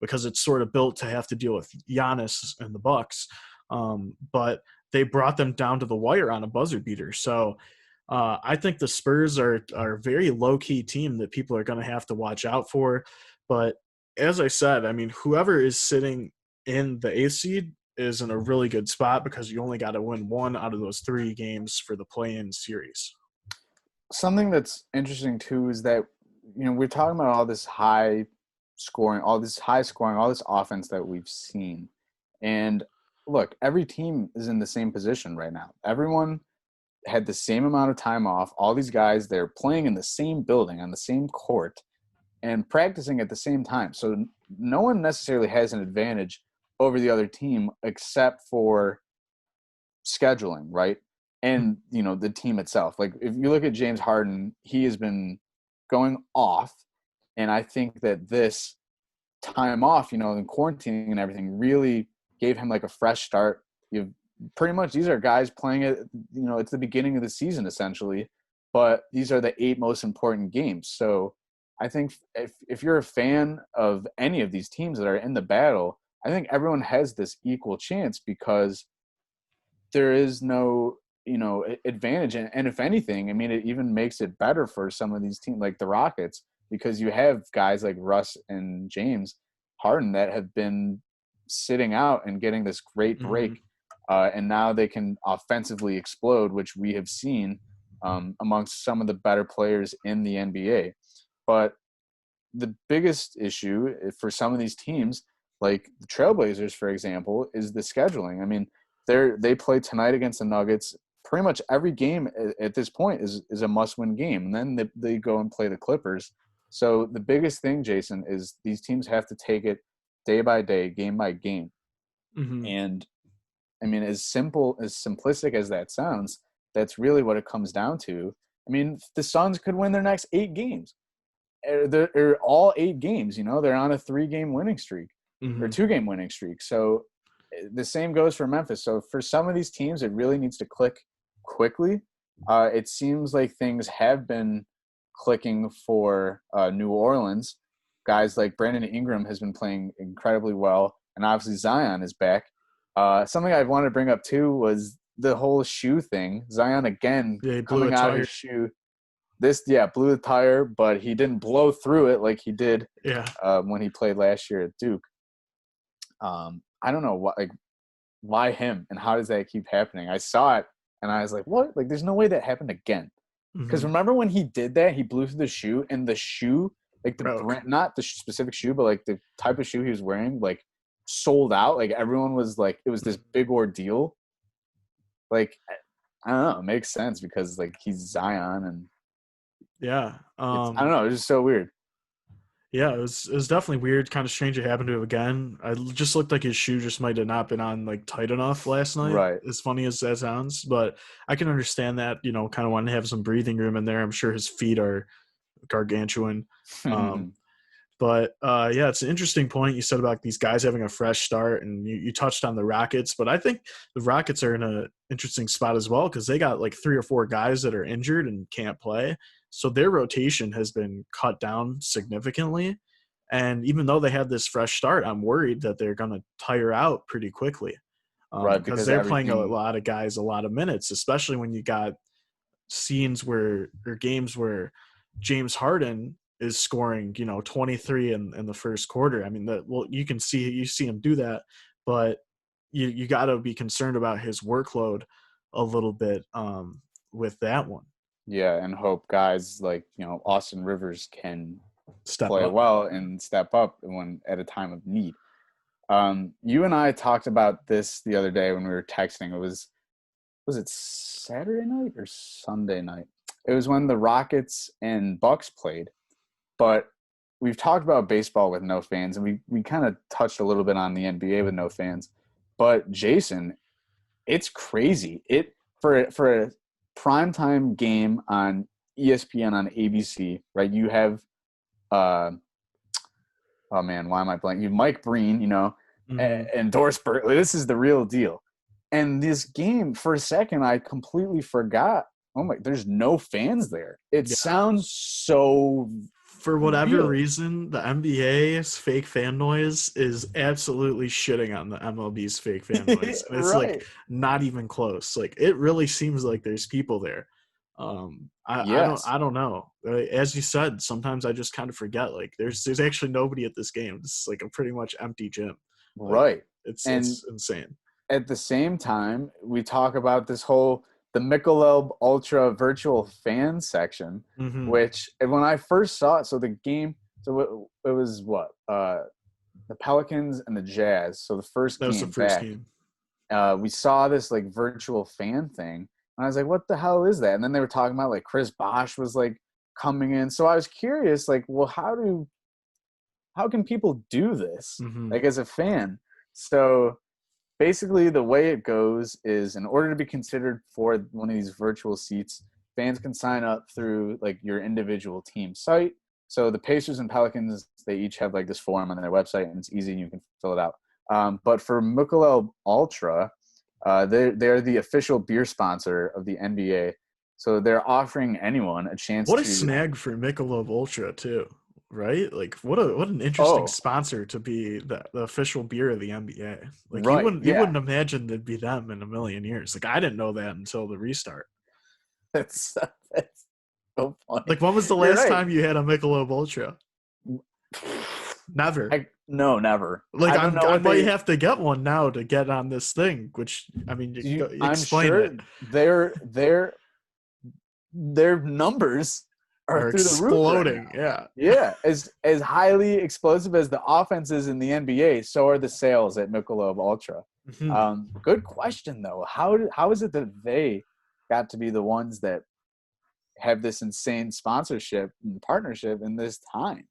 because it's sort of built to have to deal with Giannis and the Bucks. But they brought them down to the wire on a buzzer beater. So I think the Spurs are a very low-key team that people are going to have to watch out for. But as I said, I mean, whoever is sitting in the 8th seed is in a really good spot because you only got to win 1 out of those 3 games for the play-in series. Something that's interesting too is that, we're talking about all this high scoring, all this offense that we've seen. And look, every team is in the same position right now. Everyone had the same amount of time off. All these guys, they're playing in the same building, on the same court, and practicing at the same time. So no one necessarily has an advantage over the other team except for scheduling, right? And, the team itself. Like, if you look at James Harden, he has been going off. And I think that this time off, and quarantining and everything really gave him like a fresh start. You've pretty much, these are guys playing it, it's the beginning of the season essentially, but these are the 8 most important games. So I think if you're a fan of any of these teams that are in the battle, I think everyone has this equal chance because there is no, advantage. And if anything, I mean, it even makes it better for some of these teams like the Rockets, because you have guys like Russ and James Harden that have been sitting out and getting this great break. And now they can offensively explode, which we have seen amongst some of the better players in the NBA. But the biggest issue for some of these teams, like the Trailblazers, for example, is the scheduling. I mean, they play tonight against the Nuggets. Pretty much every game at this point is a must-win game. And then they go and play the Clippers. So the biggest thing, Jason, is these teams have to take it day by day, game by game. And I mean, as simplistic as that sounds, that's really what it comes down to. I mean, the Suns could win their next 8 games. They're all 8 games, they're on a 3-game winning streak or 2-game winning streak. So the same goes for Memphis. So for some of these teams, it really needs to click quickly. It seems like things have been clicking for New Orleans. Guys like Brandon Ingram has been playing incredibly well, and obviously Zion is back. Something I wanted to bring up too was the whole shoe thing. Zion again coming out of his shoe. Blew the tire, but he didn't blow through it like he did when he played last year at Duke. I don't know why him, and how does that keep happening? I saw it and I was like, what? Like, there's no way that happened again. Because remember when he did that, he blew through the shoe, and the shoe, like the brand, not the specific shoe, but like the type of shoe he was wearing, like sold out. Like everyone was like, it was this big ordeal. Like, I don't know, it makes sense because like he's Zion, and I don't know, it's just so weird. Yeah, it was definitely weird, kind of strange it happened to him again. I just looked like his shoe just might have not been on like tight enough last night, Right. as funny as that sounds. But I can understand that, kind of wanting to have some breathing room in there. I'm sure his feet are gargantuan. Um, But yeah, it's an interesting point you said about these guys having a fresh start, and you touched on the Rockets. But I think the Rockets are in an interesting spot as well because they got like 3 or 4 guys that are injured and can't play. So their rotation has been cut down significantly. And even though they have this fresh start, I'm worried that they're going to tire out pretty quickly Right, because because they're playing a everything. lot of guys a lot of minutes, especially when you got scenes where or games where James Harden is scoring, 23 in the first quarter. I mean, you see him do that, but you got to be concerned about his workload a little bit with that one. Yeah, and hope guys like Austin Rivers can Step play up. well and step up when at a time of need. You and I talked about this the other day when we were texting. It was it Saturday night or Sunday night? It was when the Rockets and Bucks played. But we've talked about baseball with no fans, and we kind of touched a little bit on the NBA with no fans. But Jason, it's crazy. For a primetime game on ESPN on ABC, right? You have uh oh man, why am I blanking? You have Mike Breen, Mm-hmm. and Doris Burley. This is the real deal. And this game, for a second, I completely forgot. Oh my, there's no fans there. It Yeah. sounds so For whatever real. reason, the NBA's fake fan noise is absolutely shitting on the MLB's fake fan noise, and it's like Right. not even close. Like it really seems like there's people there. Yes. I don't know. As you said, sometimes I just kind of forget. Like there's actually nobody at this game. It's like a pretty much empty gym. Like Right. And it's insane. at the same time, we talk about the Michelob Ultra virtual fan section, Mm-hmm. which and when I first saw it, so the game, it was what the Pelicans and the Jazz. So the first That was the game first back, game. we saw this like virtual fan thing, and I was like, "What the hell is that?" And then they were talking about like Chris Bosh was like coming in, so I was curious, like, well, how can people do this Mm-hmm. like as a fan? So basically the way it goes is in order to be considered for one of these virtual seats, fans can sign up through like your individual team site. So the Pacers and Pelicans, they each have like this form on their website, and it's easy and you can fill it out. But for Michelob Ultra, they're the official beer sponsor of the NBA. So they're offering anyone a chance What a to. snag for Michelob Ultra too, right? Like what an interesting Oh, sponsor to be the official beer of the NBA. Like right, you yeah. wouldn't imagine it'd be them in a million years. Like I didn't know that until the restart. That's so funny. Like when was the You're last right. time you had a Michelob Ultra? Never. No, never. Like I don't know I what might they have to get one now to get on this thing. Which I mean, do. I'm explain it. sure their numbers are Are through the roof right exploding. now. Yeah. Yeah, as highly explosive as the offenses in the NBA, so are the sales at Michelob Ultra. Mhm. Good question though. How is it that they got to be the ones that have this insane sponsorship and partnership in this time?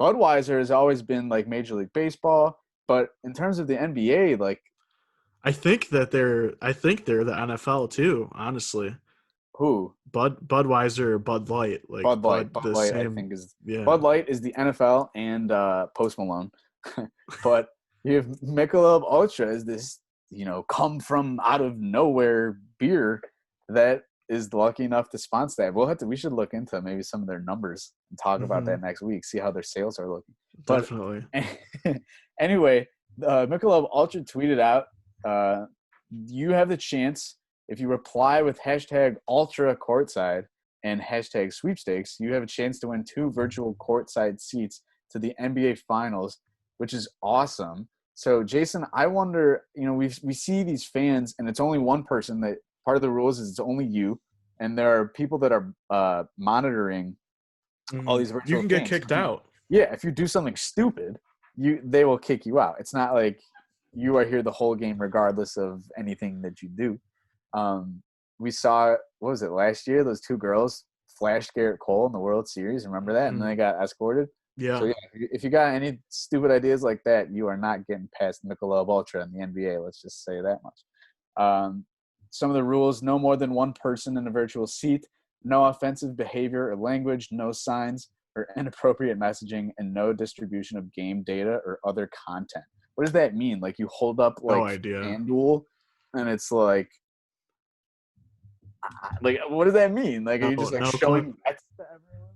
Budweiser has always been like Major League Baseball, but in terms of the NBA, like I think they're the NFL too. Honestly, who? Budweiser or Bud Light, like Bud Light. Bud the Light, I same. think, is Yeah. Bud Light is the NFL and Post Malone, but you have Michelob Ultra is this come from out of nowhere beer that is lucky enough to sponsor that. We should look into maybe some of their numbers and talk about Hmm. that next week. See how their sales are looking. But Definitely. anyway, Michelob Ultra tweeted out, "You have the chance if you reply with hashtag Ultra Courtside." And hashtag sweepstakes, you have a chance to win 2 virtual courtside seats to the NBA Finals, which is awesome. So, Jason, I wonder, we see these fans, and it's only one person that part of the rules is it's only you, and there are people that are monitoring all Hmm. these You virtual can get games. kicked out. If you do something stupid, they will kick you out. It's not like you are here the whole game regardless of anything that you do. Um, we saw what was it last year? Those 2 girls flashed Garrett Cole in the World Series. Remember that? And then Hmm. they got escorted. Yeah. So yeah, if you got any stupid ideas like that, you are not getting past Michelob Ultra in the NBA. Let's just say that much. Some of the rules: no more than one person in a virtual seat, no offensive behavior or language, no signs or inappropriate messaging, and no distribution of game data or other content. What does that mean? Like you hold up No like idea. FanDuel, and it's like what does that mean? Like are No, you just like no clue. showing bets to everyone?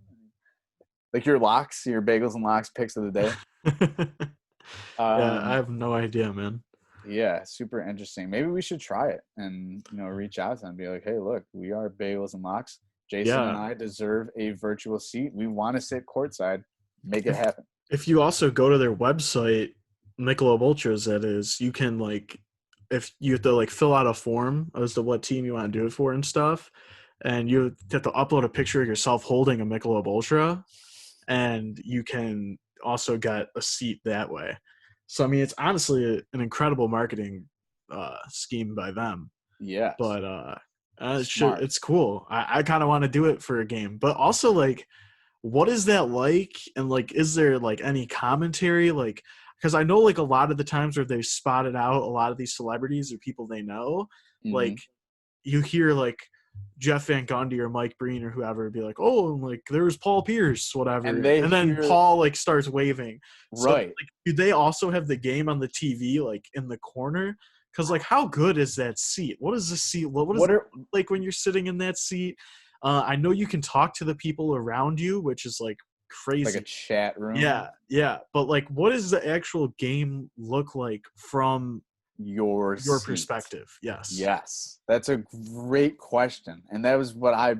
Like your locks, your bagels and locks picks of the day. Yeah, I Um, have no idea, man. yeah, super interesting. Maybe we should try it and reach out to them and be like, hey, look, we are bagels and locks. Jason and Yeah. I deserve a virtual seat. We want to sit courtside. Make it If happen. if you also go to their website, Michelob Ultras, that is, you can like if you have to like fill out a form as to what team you want to do it for and stuff, and you have to upload a picture of yourself holding a Michelob Ultra, and you can also get a seat that way. So I mean, it's honestly an incredible marketing scheme by them. Yes. But Smart. it's cool. I kind of want to do it for a game, but also like, what is that like? And like, is there like any commentary? Like, because I know like a lot of the times where they've spotted out a lot of these celebrities or people they know, Mm-hmm. like you hear like Jeff Van Gundy or Mike Breen or whoever be like, oh, like there's Paul Pierce, And whatever, they and then hear Paul like starts waving. So right. like, do they also have the game on the TV like in the corner? Because like, how good is that seat? What is the seat? What is What it are like when you're sitting in that seat? I know you can talk to the people around you, which is like like a crazy. chat room? Yeah, yeah. But like, what does the actual game look like from Your your seat. perspective? Yes. Yes. That's a great question. And that was what I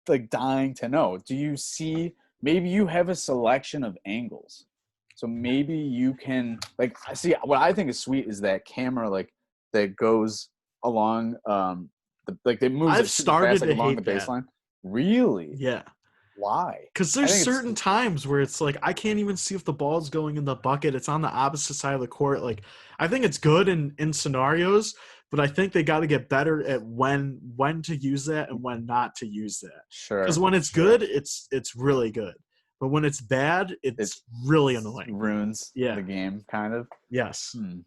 like dying to know. Do you see maybe you have a selection of angles. So maybe you can like I see what I think is sweet is that camera like that goes along like it moves I've like super fast started like to along the hate that. baseline. Really? Yeah. Why? Because I there's think it's certain times where it's like I can't even see if the ball's going in the bucket. It's on the opposite side of the court. Like I think it's good in scenarios, but I think they got to get better at when to use that and when not to use that. Because sure, when it's sure. good, it's really good, but when it's bad, It it's really annoying. ruins Yeah. the game kind of. Yes. Hmm.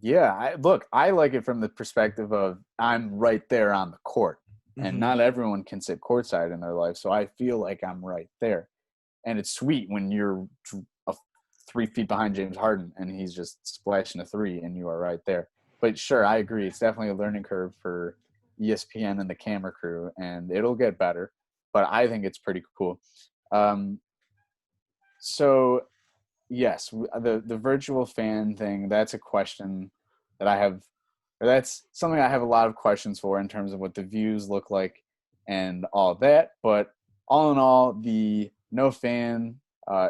Yeah, look, I like it from the perspective of I'm right there on the court, and Hmm. not everyone can sit courtside in their life, so I feel like I'm right there, and it's sweet when you're 3 feet behind James Harden and he's just splashing a three, and you are right there. But sure, I agree, it's definitely a learning curve for ESPN and the camera crew, and it'll get better. But I think it's pretty cool. Um, so yes, the virtual fan thing, that's a question that I have, or that's something I have a lot of questions for in terms of what the views look like and all that. But all in all, the no fan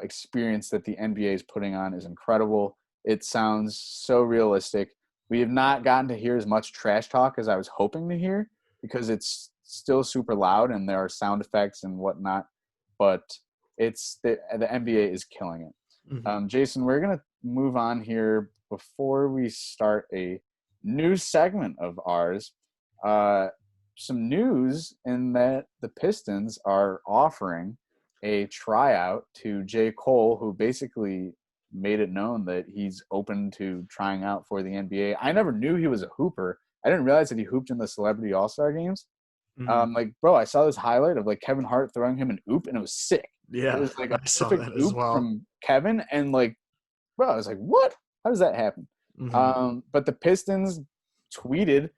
experience that the NBA is putting on is incredible. It sounds so realistic. We have not gotten to hear as much trash talk as I was hoping to hear because it's still super loud and there are sound effects and whatnot. But it's the NBA is killing it. Hmm. Jason, we're going to move on here before we start a new segment of ours. Some news in that the Pistons are offering a tryout to J. Cole, who basically made it known that he's open to trying out for the NBA. I never knew he was a hooper. I didn't realize that he hooped in the Celebrity All-Star games. Hmm. Like, bro, I saw this highlight of like Kevin Hart throwing him an oop, and it was sick. It Yeah, was like a I saw perfect that as oop well. from Kevin, and like, bro, I was like, what? How does that happen? Hmm. But the Pistons tweeted,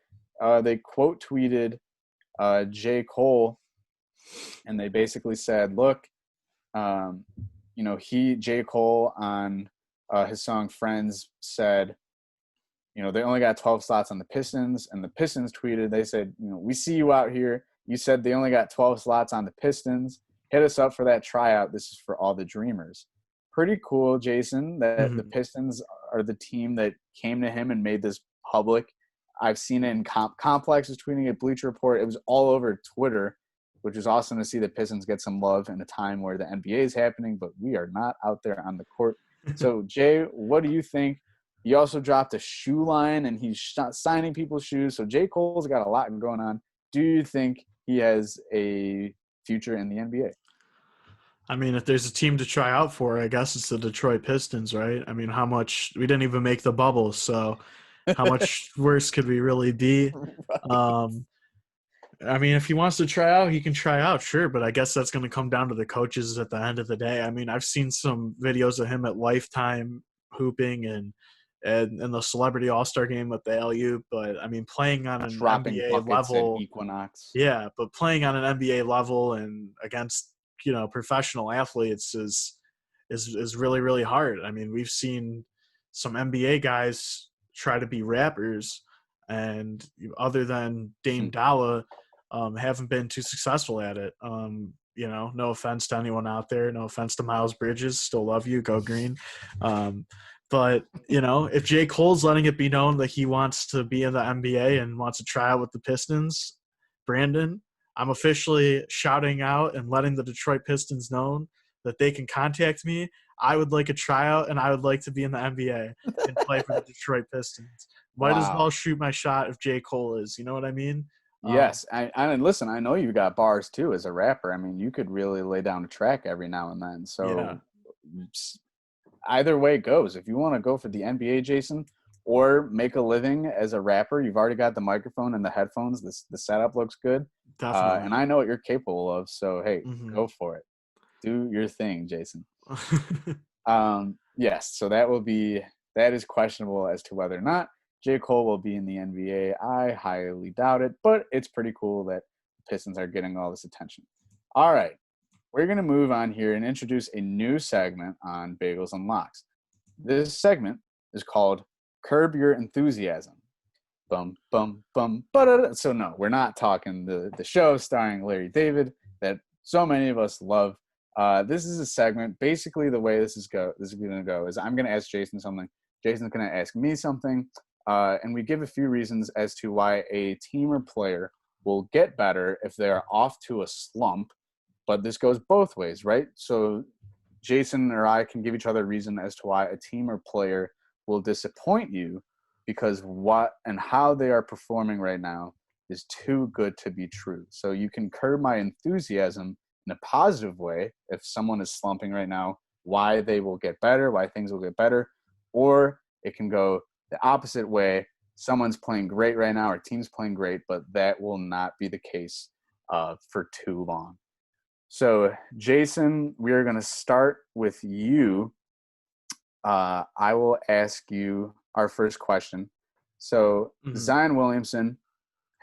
they quote tweeted J. Cole, and they basically said, look, um, J. Cole on his song Friends said, they only got 12 slots on the Pistons, and the Pistons tweeted, they said, we see you out here. You said they only got 12 slots on the Pistons. Hit us up for that tryout. This is for all the dreamers. Pretty cool, Jason, that the Hmm. Pistons are the team that came to him and made this public. I've seen it in Complex is tweeting it, Bleacher Report. It was all over Twitter, which is awesome to see the Pistons get some love in a time where the NBA is happening, but we are not out there on the court. So, Jay, what do you think? He also dropped a shoe line, and he's signing people's shoes. So J. Cole's got a lot going on. Do you think he has a future in the NBA? I mean, if there's a team to try out for, I guess it's the Detroit Pistons, right? I mean, how much we didn't even make the bubble, so how much worse could we really be? Right. Um, I mean, if he wants to try out, he can try out, sure. But I guess that's going to come down to the coaches at the end of the day. I mean, I've seen some videos of him at Lifetime hooping and in the Celebrity All Star game with the LU. But I mean, playing on an Dropping NBA buckets at level, Equinox. yeah. But playing on an NBA level and against professional athletes is really really hard. I mean, we've seen some NBA guys try to be rappers, and other than Dame Dalla, haven't been too successful at it. No offense to anyone out there, no offense to Miles Bridges, still love you, go green. Um, but if J. Cole's letting it be known that he wants to be in the NBA and wants to try out with the Pistons, Brandon, I'm officially shouting out and letting the Detroit Pistons know that they can contact me. I would like a tryout, and I would like to be in the NBA and play for the Detroit Pistons. Might as well Wow. shoot my shot if J. Cole is. You know what I mean? Um, Yes, and listen, I know you've got bars too as a rapper. I mean, you could really lay down a track every now and then. yeah, So either way it goes. If you want to go for the NBA, Jason, or make a living as a rapper, you've already got the microphone and the headphones. The setup looks good, and definitely. I know what you're capable of. So hey, Hmm. go for it. Do your thing, Jason. Yes, so that is questionable as to whether or not J. Cole will be in the NBA. I highly doubt it, but it's pretty cool that the Pistons are getting all this attention. All right, we're going to move on here and introduce a new segment on Bagels and Locks. This segment is called Curb Your Enthusiasm. Bum, bum, bum, ba So, no, we're not talking the show starring Larry David that so many of us love. This is a segment. Basically, the way this is going to go is I'm going to ask Jason something. Jason's going to ask me something, and we give a few reasons as to why a team or player will get better if they are off to a slump. But this goes both ways, right? So Jason or I can give each other a reason as to why a team or player will disappoint you because what and how they are performing right now is too good to be true. So you can curb my enthusiasm in a positive way if someone is slumping right now, why they will get better, why things will get better, or it can go the opposite way. Someone's playing great right now, our team's playing great, but that will not be the case for too long. So, Jason, we are going to start with you. I will ask you our first question. So, hmm Zion Williamson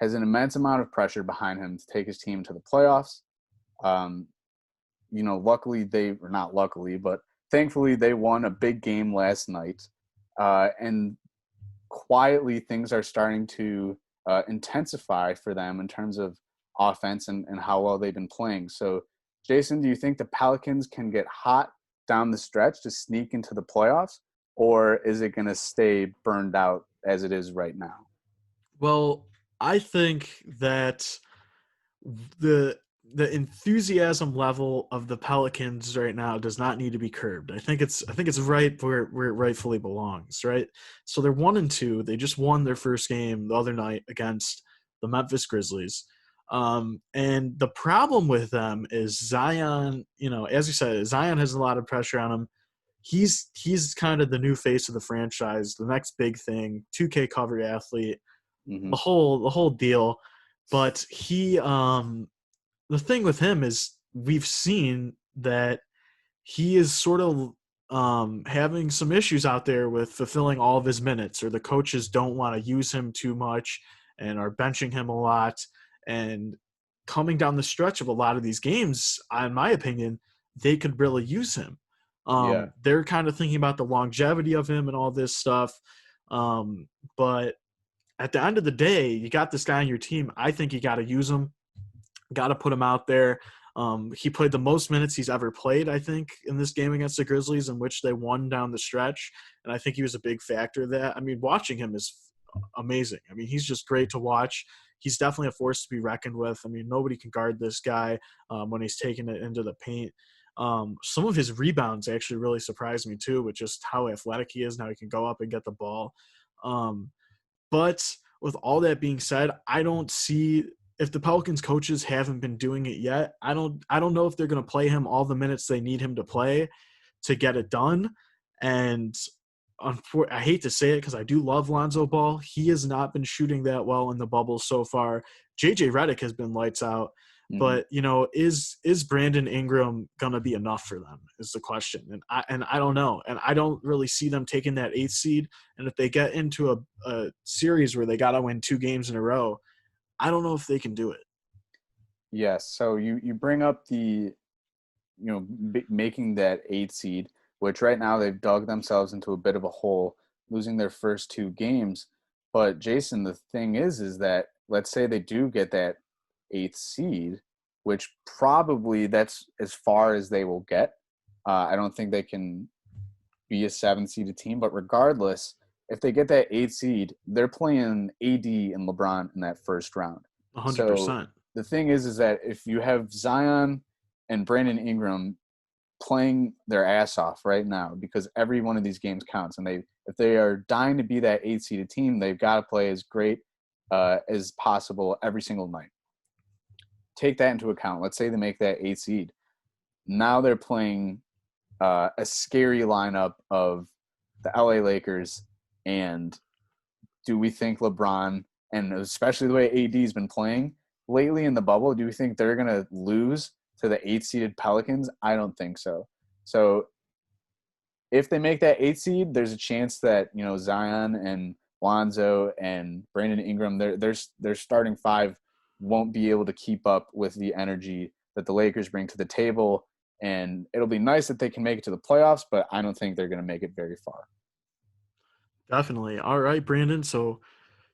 has an immense amount of pressure behind him to take his team to the playoffs. Um, luckily or not luckily, but thankfully they won a big game last night. And quietly things are starting to intensify for them in terms of offense and how well they've been playing. So, Jason, do you think the Pelicans can get hot down the stretch to sneak into the playoffs, or is it going to stay burned out as it is right now? Well, I think that the the enthusiasm level of the Pelicans right now does not need to be curbed. I think it's right where it rightfully belongs, right? So they're 1-2. They just won their first game the other night against the Memphis Grizzlies. And the problem with them is Zion, as you said, Zion has a lot of pressure on him. He's kind of the new face of the franchise, the next big thing, 2K cover athlete, Mm-hmm. the whole deal. But the thing with him is we've seen that he is sort of having some issues out there with fulfilling all of his minutes, or the coaches don't want to use him too much and are benching him a lot. And coming down the stretch of a lot of these games, in my opinion, they could really use him. Yeah. They're kind of thinking about the longevity of him and all this stuff. But at the end of the day, you got this guy on your team. I think you got to use him, got to put him out there. He played the most minutes he's ever played, I think, in this game against the Grizzlies, in which they won down the stretch. And I think he was a big factor of that. I mean, watching him is amazing. I mean, he's just great to watch. He's definitely a force to be reckoned with. I mean, nobody can guard this guy when he's taking it into the paint. Some of his rebounds actually really surprised me too, with just how athletic he is. Now he can go up and get the ball. But with all that being said, I don't see if the Pelicans coaches haven't been doing it yet, I don't know if they're going to play him all the minutes they need him to play to get it done. And I hate to say it because I do love Lonzo Ball. He has not been shooting that well in the bubble so far. JJ Redick has been lights out. Mm-hmm. But is Brandon Ingram gonna be enough for them? Is the question, and I don't know, and I don't really see them taking that 8th seed. And if they get into a series where they gotta win 2 games in a row, I don't know if they can do it. Yes. So you bring up the making that 8 seed, which right now they've dug themselves into a bit of a hole, losing their first 2 games. But Jason, the thing is that let's say they do get that 8th seed, which probably that's as far as they will get. I don't think they can be a 7th seeded team, but regardless, if they get that 8th seed, they're playing AD and LeBron in that first round. So 100%. the thing is that if you have Zion and Brandon Ingram playing their ass off right now, because every one of these games counts, and if they are dying to be that 8th seeded team, they've got to play as great as possible every single night. Take that into account. Let's say they make that 8th seed. Now they're playing a scary lineup of the LA Lakers, and do we think LeBron, and especially the way AD's been playing lately in the bubble, do we think they're going to lose to the 8th seeded Pelicans? I don't think so. So if they make that 8th seed, there's a chance that Zion and Lonzo and Brandon Ingram, their starting 5 won't be able to keep up with the energy that the Lakers bring to the table. And it'll be nice that they can make it to the playoffs, but I don't think they're going to make it very far. Definitely. All right, Brandon. So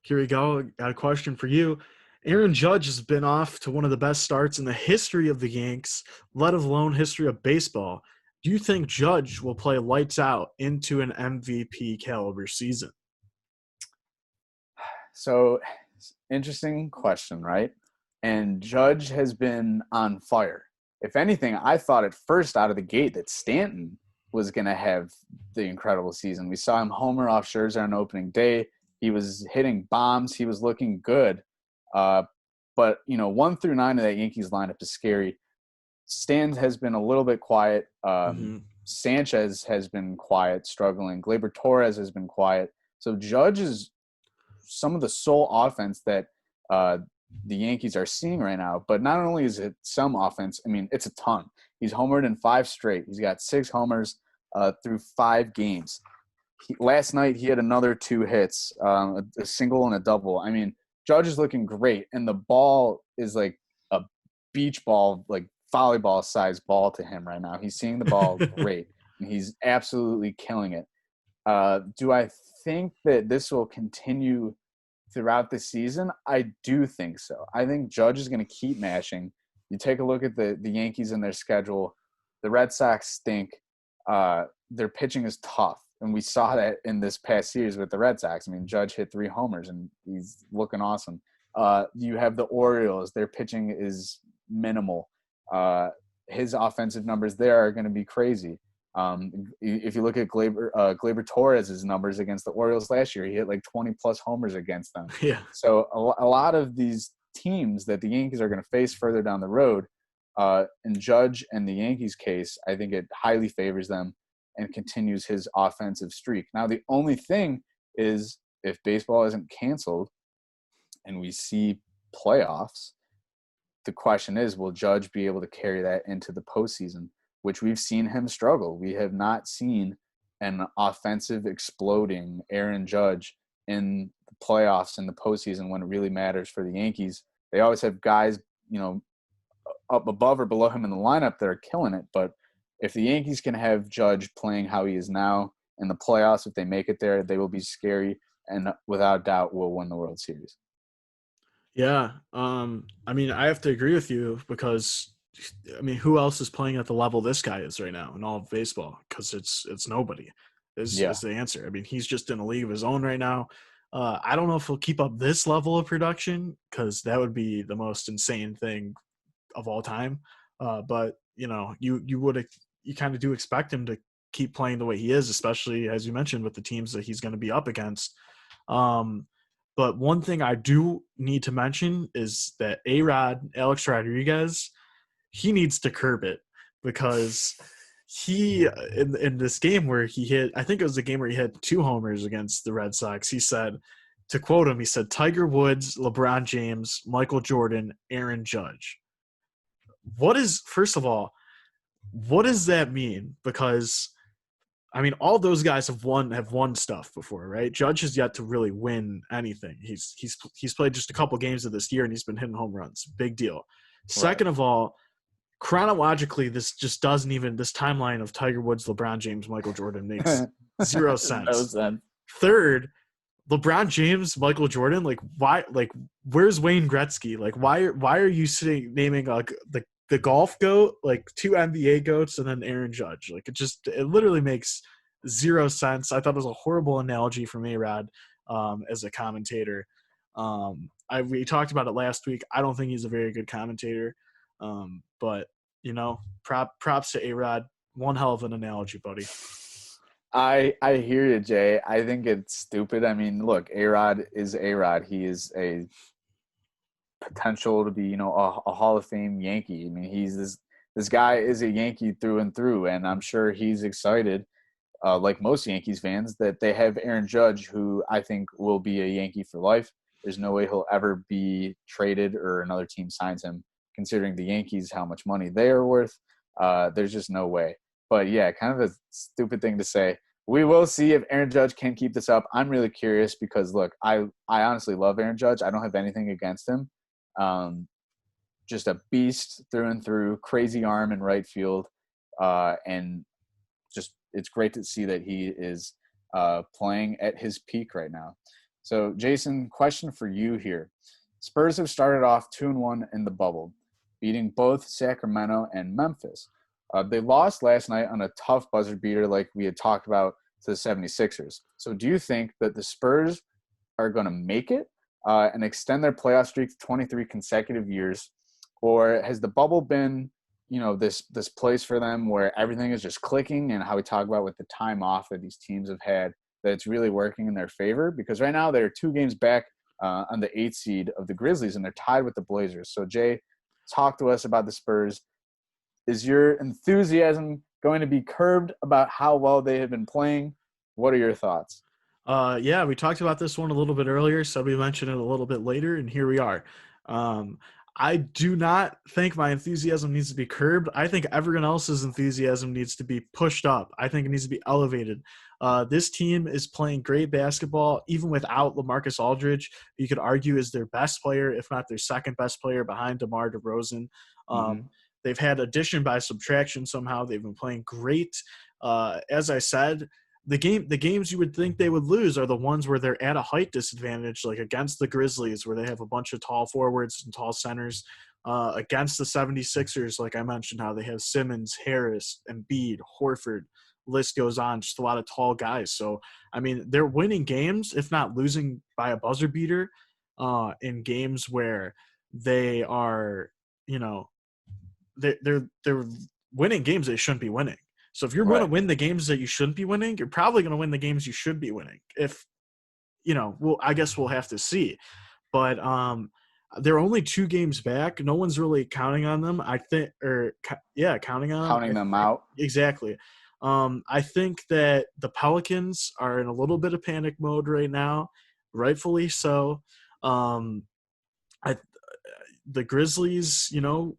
here we go. Got a question for you. Aaron Judge has been off to one of the best starts in the history of the Yanks, let alone history of baseball. Do you think Judge will play lights out into an MVP caliber season? So, interesting question, right? And Judge has been on fire. If anything, I thought at first out of the gate that Stanton was going to have the incredible season. We saw him homer off Scherzer on opening day. He was hitting bombs. He was looking good. But 1 through 9 of that Yankees lineup is scary. Stan has been a little bit quiet. Mm-hmm. Sanchez has been quiet, struggling. Gleyber Torres has been quiet. So Judge is some of the sole offense that the Yankees are seeing right now. But not only is it some offense, I mean, it's a ton. He's homered in 5 straight. He's got 6 homers through 5 games. Last night, he had another 2 hits, a single and a double. I mean, Judge is looking great, and the ball is like a beach ball, like volleyball-sized ball to him right now. He's seeing the ball great, and he's absolutely killing it. Do I think that this will continue throughout the season? I do think so. I think Judge is going to keep mashing. You take a look at the Yankees and their schedule. The Red Sox stink. Their pitching is tough, and we saw that in this past series with the Red Sox. I mean, Judge hit 3 homers, and he's looking awesome. You have the Orioles. Their pitching is minimal. His offensive numbers there are going to be crazy. If you look at Gleyber Torres' numbers against the Orioles last year, he hit like 20-plus homers against them. Yeah. So a lot of these teams that the Yankees are going to face further down the road, in Judge and the Yankees' case, I think it highly favors them and continues his offensive streak. Now, the only thing is if baseball isn't canceled and we see playoffs, the question is, will Judge be able to carry that into the postseason, which we've seen him struggle. We have not seen an offensive exploding Aaron Judge in the playoffs in the postseason when it really matters for the Yankees. They always have guys, up above or below him in the lineup that are killing it. But if the Yankees can have Judge playing how he is now in the playoffs, if they make it there, they will be scary and without doubt will win the World Series. Yeah. I mean, I have to agree with you because, I mean, who else is playing at the level this guy is right now in all of baseball? Because it's nobody is Yeah. the answer. I mean, he's just in a league of his own right now. I don't know if he'll keep up this level of production because that would be the most insane thing of all time. But you kind of do expect him to keep playing the way he is, especially as you mentioned with the teams that he's going to be up against. But one thing I do need to mention is that A-Rod, Alex Rodriguez, he needs to curb it because he in this game where he hit, I think it was the game where he hit 2 homers against the Red Sox. He said, to quote him, he said, Tiger Woods, LeBron James, Michael Jordan, Aaron Judge. What is, first of all, what does that mean? Because I mean, all those guys have won stuff before, right? Judge has yet to really win anything. He's played just a couple games of this year and he's been hitting home runs. Big deal. Right. Second of all, chronologically, this just doesn't even, this timeline of Tiger Woods, LeBron James, Michael Jordan makes zero No sense. sense. Third, LeBron James, Michael Jordan, like why? Like where's Wayne Gretzky? Like why are you naming the golf goat, like 2 NBA goats, and then Aaron Judge? Like it literally makes zero sense. I thought it was a horrible analogy from A-Rod as a commentator. We talked about it last week. I don't think he's a very good commentator, but props to A-Rod. One hell of an analogy, buddy. I hear you, Jay. I think it's stupid. I mean, look, A-Rod is A-Rod. He is a potential to be, a Hall of Fame Yankee. I mean, he's this guy is a Yankee through and through, and I'm sure he's excited, like most Yankees fans, that they have Aaron Judge, who I think will be a Yankee for life. There's no way he'll ever be traded or another team signs him, considering the Yankees how much money they are worth. There's just no way. But yeah, kind of a stupid thing to say. We will see if Aaron Judge can keep this up. I'm really curious because, look, I honestly love Aaron Judge. I don't have anything against him. Just a beast through and through, crazy arm in right field. And just it's great to see that he is playing at his peak right now. So, Jason, question for you here. Spurs have started off 2-1 in the bubble, beating both Sacramento and Memphis. They lost last night on a tough buzzer beater like we had talked about to the 76ers. So do you think that the Spurs are going to make it and extend their playoff streak to 23 consecutive years? Or has the bubble been, this place for them where everything is just clicking, and how we talk about with the time off that these teams have had, that it's really working in their favor? Because right now they're 2 games back on the 8th seed of the Grizzlies, and they're tied with the Blazers. So, Jay, talk to us about the Spurs. Is your enthusiasm going to be curbed about how well they have been playing? What are your thoughts? Yeah, we talked about this one a little bit earlier, so we mentioned it a little bit later, and here we are. I do not think my enthusiasm needs to be curbed. I think everyone else's enthusiasm needs to be pushed up. I think it needs to be elevated. This team is playing great basketball, even without LaMarcus Aldridge. You could argue is their best player, if not their second best player, behind DeMar DeRozan. Mm-hmm. They've had addition by subtraction somehow. They've been playing great. As I said, the games you would think they would lose are the ones where they're at a height disadvantage, like against the Grizzlies, where they have a bunch of tall forwards and tall centers. Against the 76ers, like I mentioned, how they have Simmons, Harris, Embiid, Horford. List goes on, just a lot of tall guys. So, I mean, they're winning games, if not losing by a buzzer beater, in games where they are, they're winning games they shouldn't be winning. So if you're going to Right. win the games that you shouldn't be winning, you're probably going to win the games you should be winning. If I guess we'll have to see. But they're only 2 games back. No one's really counting on them. I think, counting on them. Counting them out. Exactly. I think that the Pelicans are in a little bit of panic mode right now, rightfully so. The Grizzlies,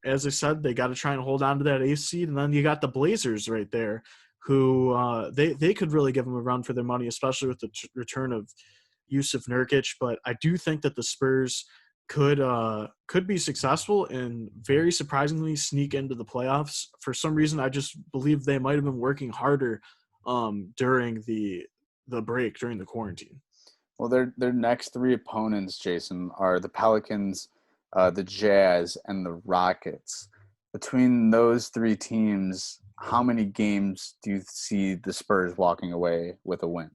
as I said, they got to try and hold on to that 8th seed, and then you got the Blazers right there, who they could really give them a run for their money, especially with the return of Yusuf Nurkic. But I do think that the Spurs could be successful and very surprisingly sneak into the playoffs. For some reason, I just believe they might have been working harder during the break, during the quarantine. Well, their next 3 opponents, Jason, are the Pelicans, the Jazz, and the Rockets. Between those 3 teams, how many games do you see the Spurs walking away with a win?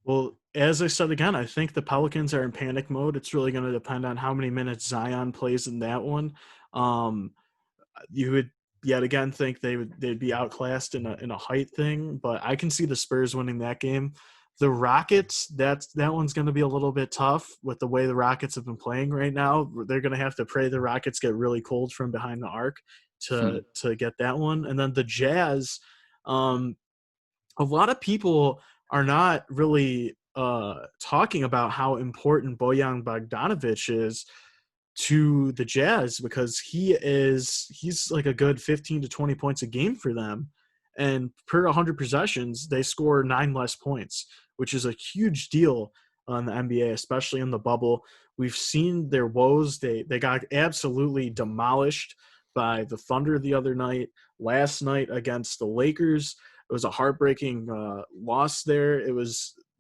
Well, as I said again, I think the Pelicans are in panic mode. It's really going to depend on how many minutes Zion plays in that one. You would yet again think they'd be outclassed in a height thing, but I can see the Spurs winning that game. The Rockets, that one's going to be a little bit tough with the way the Rockets have been playing right now. They're going to have to pray the Rockets get really cold from behind the arc to get that one. And then the Jazz, a lot of people are not really talking about how important Bojan Bogdanovic is to the Jazz, because he's like a good 15 to 20 points a game for them. And per 100 possessions, they score 9 less points, which is a huge deal on the NBA, especially in the bubble. We've seen their woes. They got absolutely demolished by the Thunder the other night. Last night against the Lakers, it was a heartbreaking loss there.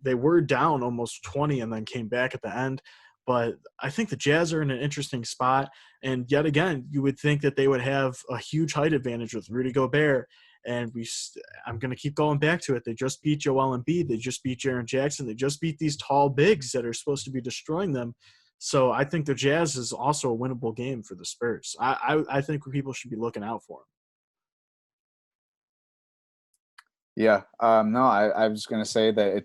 They were down almost 20 and then came back at the end. But I think the Jazz are in an interesting spot. And yet again, you would think that they would have a huge height advantage with Rudy Gobert. And I'm going to keep going back to it. They just beat Joel Embiid. They just beat Jaren Jackson. They just beat these tall bigs that are supposed to be destroying them. So I think the Jazz is also a winnable game for the Spurs. I think people should be looking out for them. Yeah. No, I was going to say that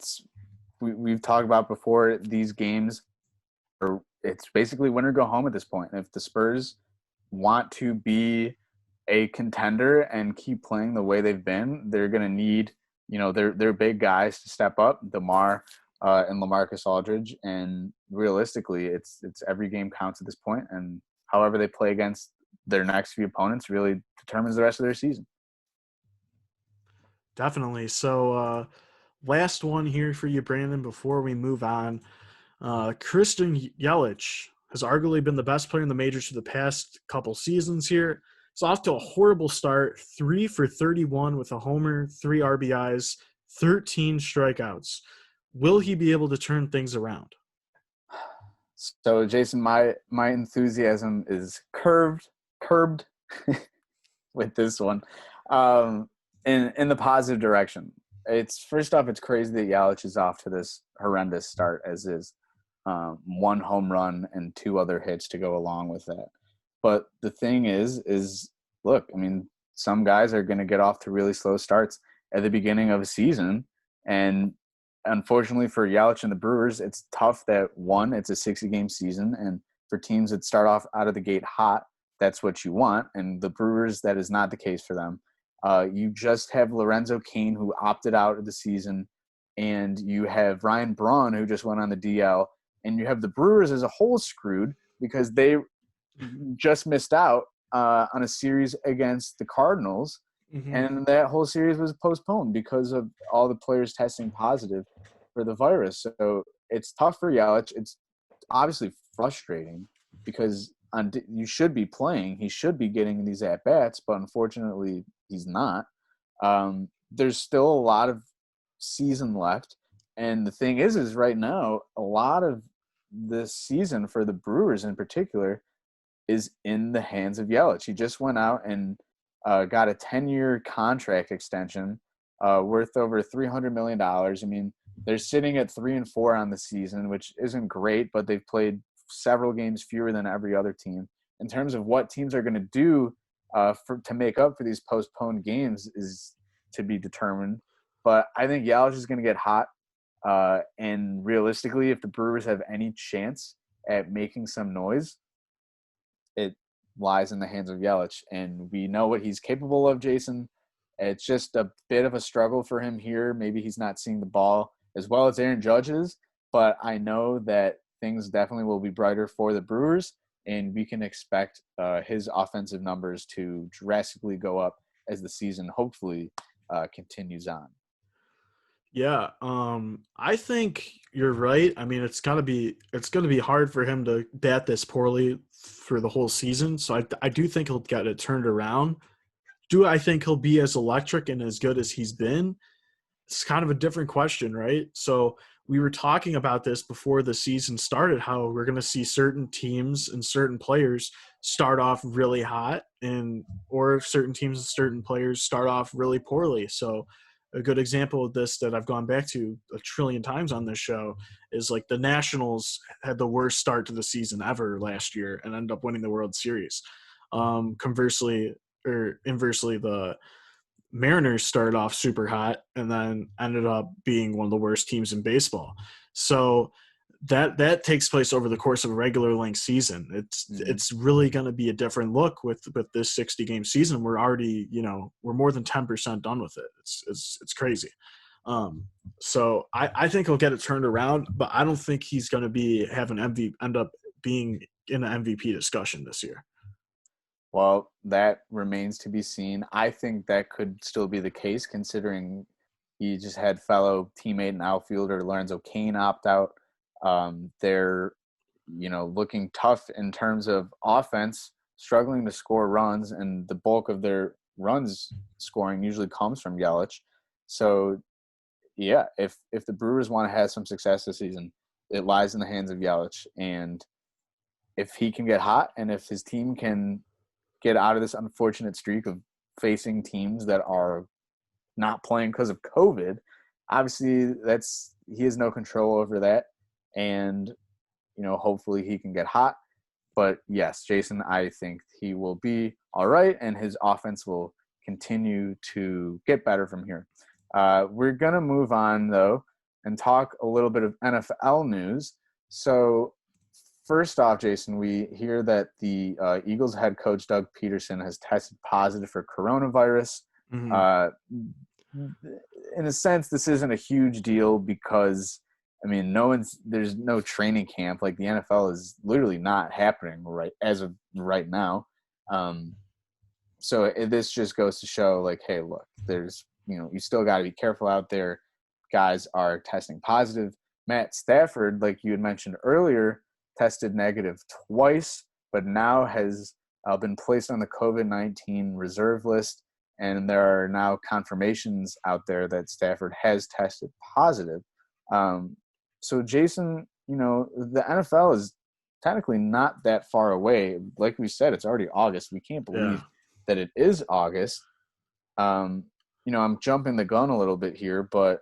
we've talked about before, these games it's basically win or go home at this point. And if the Spurs want to be a contender and keep playing the way they've been, they're going to need, their big guys to step up, DeMar and LaMarcus Aldridge. And realistically, it's every game counts at this point. And however they play against their next few opponents really determines the rest of their season. Definitely. So last one here for you, Brandon, before we move on. Christian Yelich has arguably been the best player in the majors for the past couple seasons here. He's off to a horrible start, 3 for 31 with a homer, 3 RBIs, 13 strikeouts. Will he be able to turn things around? So, Jason, my enthusiasm is curbed with this one, in the positive direction. First off, it's crazy that Yelich is off to this horrendous start as is. 1 home run and 2 other hits to go along with that. But the thing is look, I mean, some guys are going to get off to really slow starts at the beginning of a season. And unfortunately for Yelich and the Brewers, it's tough that, one, it's a 60-game season. And for teams that start off out of the gate hot, that's what you want. And the Brewers, that is not the case for them. You just have Lorenzo Cain, who opted out of the season. And you have Ryan Braun, who just went on the DL. And you have the Brewers as a whole screwed because they just missed out on a series against the Cardinals. Mm-hmm. And that whole series was postponed because of all the players testing positive for the virus. So it's tough for Yelich. It's obviously frustrating because you should be playing. He should be getting these at-bats, but unfortunately he's not. There's still a lot of season left. And the thing is right now, a lot of this season for the Brewers in particular is in the hands of Yelich. He just went out and got a 10-year contract extension worth over $300 million. I mean, they're sitting at 3-4 on the season, which isn't great, but they've played several games fewer than every other team. In terms of what teams are going to do to make up for these postponed games is to be determined. But I think Yelich is going to get hot. And realistically, if the Brewers have any chance at making some noise, it lies in the hands of Yelich. And we know what he's capable of, Jason. It's just a bit of a struggle for him here. Maybe he's not seeing the ball as well as Aaron Judge is, but I know that things definitely will be brighter for the Brewers, and we can expect his offensive numbers to drastically go up as the season hopefully continues on. Yeah, I think you're right. I mean, it's going to be hard for him to bat this poorly for the whole season. So I do think he'll get it turned around. Do I think he'll be as electric and as good as he's been? It's kind of a different question, right? So we were talking about this before the season started, how we're going to see certain teams and certain players start off really hot, or certain teams and certain players start off really poorly. So a good example of this that I've gone back to a trillion times on this show is like the Nationals had the worst start to the season ever last year and ended up winning the World Series. Inversely, the Mariners started off super hot and then ended up being one of the worst teams in baseball. So that takes place over the course of a regular length season. Mhm. It's really going to be a different look with this 60 game season. We're already, we're more than 10% done with it. It's crazy. Um, so I think he'll get it turned around, but I don't think he's going to end up being in an MVP discussion this year. Well, that remains to be seen. I think that could still be the case, considering he just had fellow teammate and outfielder Lorenzo Cain opt out. They're, looking tough in terms of offense, struggling to score runs, and the bulk of their runs scoring usually comes from Yelich. So, yeah, if the Brewers want to have some success this season, it lies in the hands of Yelich. And if he can get hot, and if his team can get out of this unfortunate streak of facing teams that are not playing because of COVID, obviously he has no control over that. And, hopefully he can get hot. But yes, Jason, I think he will be all right, and his offense will continue to get better from here. We're going to move on, though, and talk a little bit of NFL news. So, first off, Jason, we hear that the Eagles head coach, Doug Peterson, has tested positive for coronavirus. Mm-hmm. Uh, in a sense, this isn't a huge deal because – I mean, there's no training camp. Like the NFL is literally not happening right as of right now. This just goes to show, like, hey, look, there's, you still got to be careful out there. Guys are testing positive. Matt Stafford, like you had mentioned earlier, tested negative twice, but now has been placed on the COVID-19 reserve list. And there are now confirmations out there that Stafford has tested positive. So, Jason, the NFL is technically not that far away. Like we said, it's already August. We can't Yeah. believe that it is August. Um, I'm jumping the gun a little bit here, but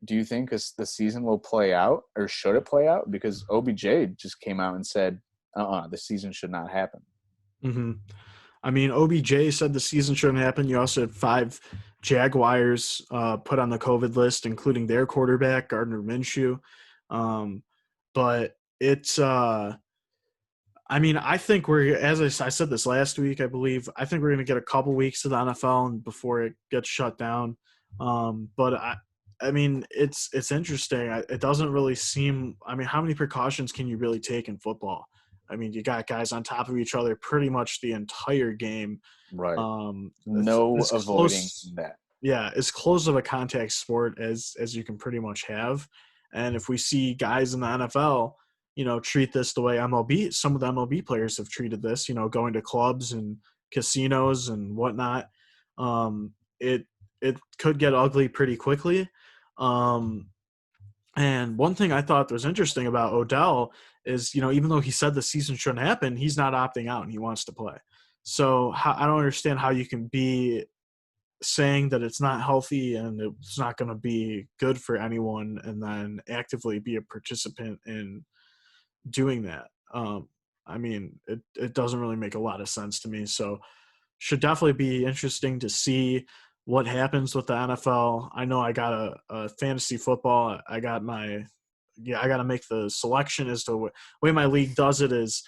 do you think the season will play out, or should it play out? Because OBJ just came out and said, the season should not happen. Mm-hmm. I mean, OBJ said the season shouldn't happen. You also had 5 Jaguars put on the COVID list, including their quarterback, Gardner Minshew. But it's I mean, I think I said this last week, I believe, I think we're going to get a couple weeks of the NFL and before it gets shut down. But I mean, it's interesting. It doesn't really seem. I mean, how many precautions can you really take in football? I mean, you got guys on top of each other pretty much the entire game. Right. It's No as avoiding close, that. yeah, as close of a contact sport as you can pretty much have. And if we see guys in the NFL, treat this the way some of the MLB players have treated this, going to clubs and casinos and whatnot, it could get ugly pretty quickly. And one thing I thought was interesting about Odell is, even though he said the season shouldn't happen, he's not opting out and he wants to play. So I don't understand how you can be saying that it's not healthy and it's not going to be good for anyone and then actively be a participant in doing that. I mean, it doesn't really make a lot of sense to me. So should definitely be interesting to see what happens with the NFL. I know I got a fantasy football. I got I got to make the selection as to the way my league does it is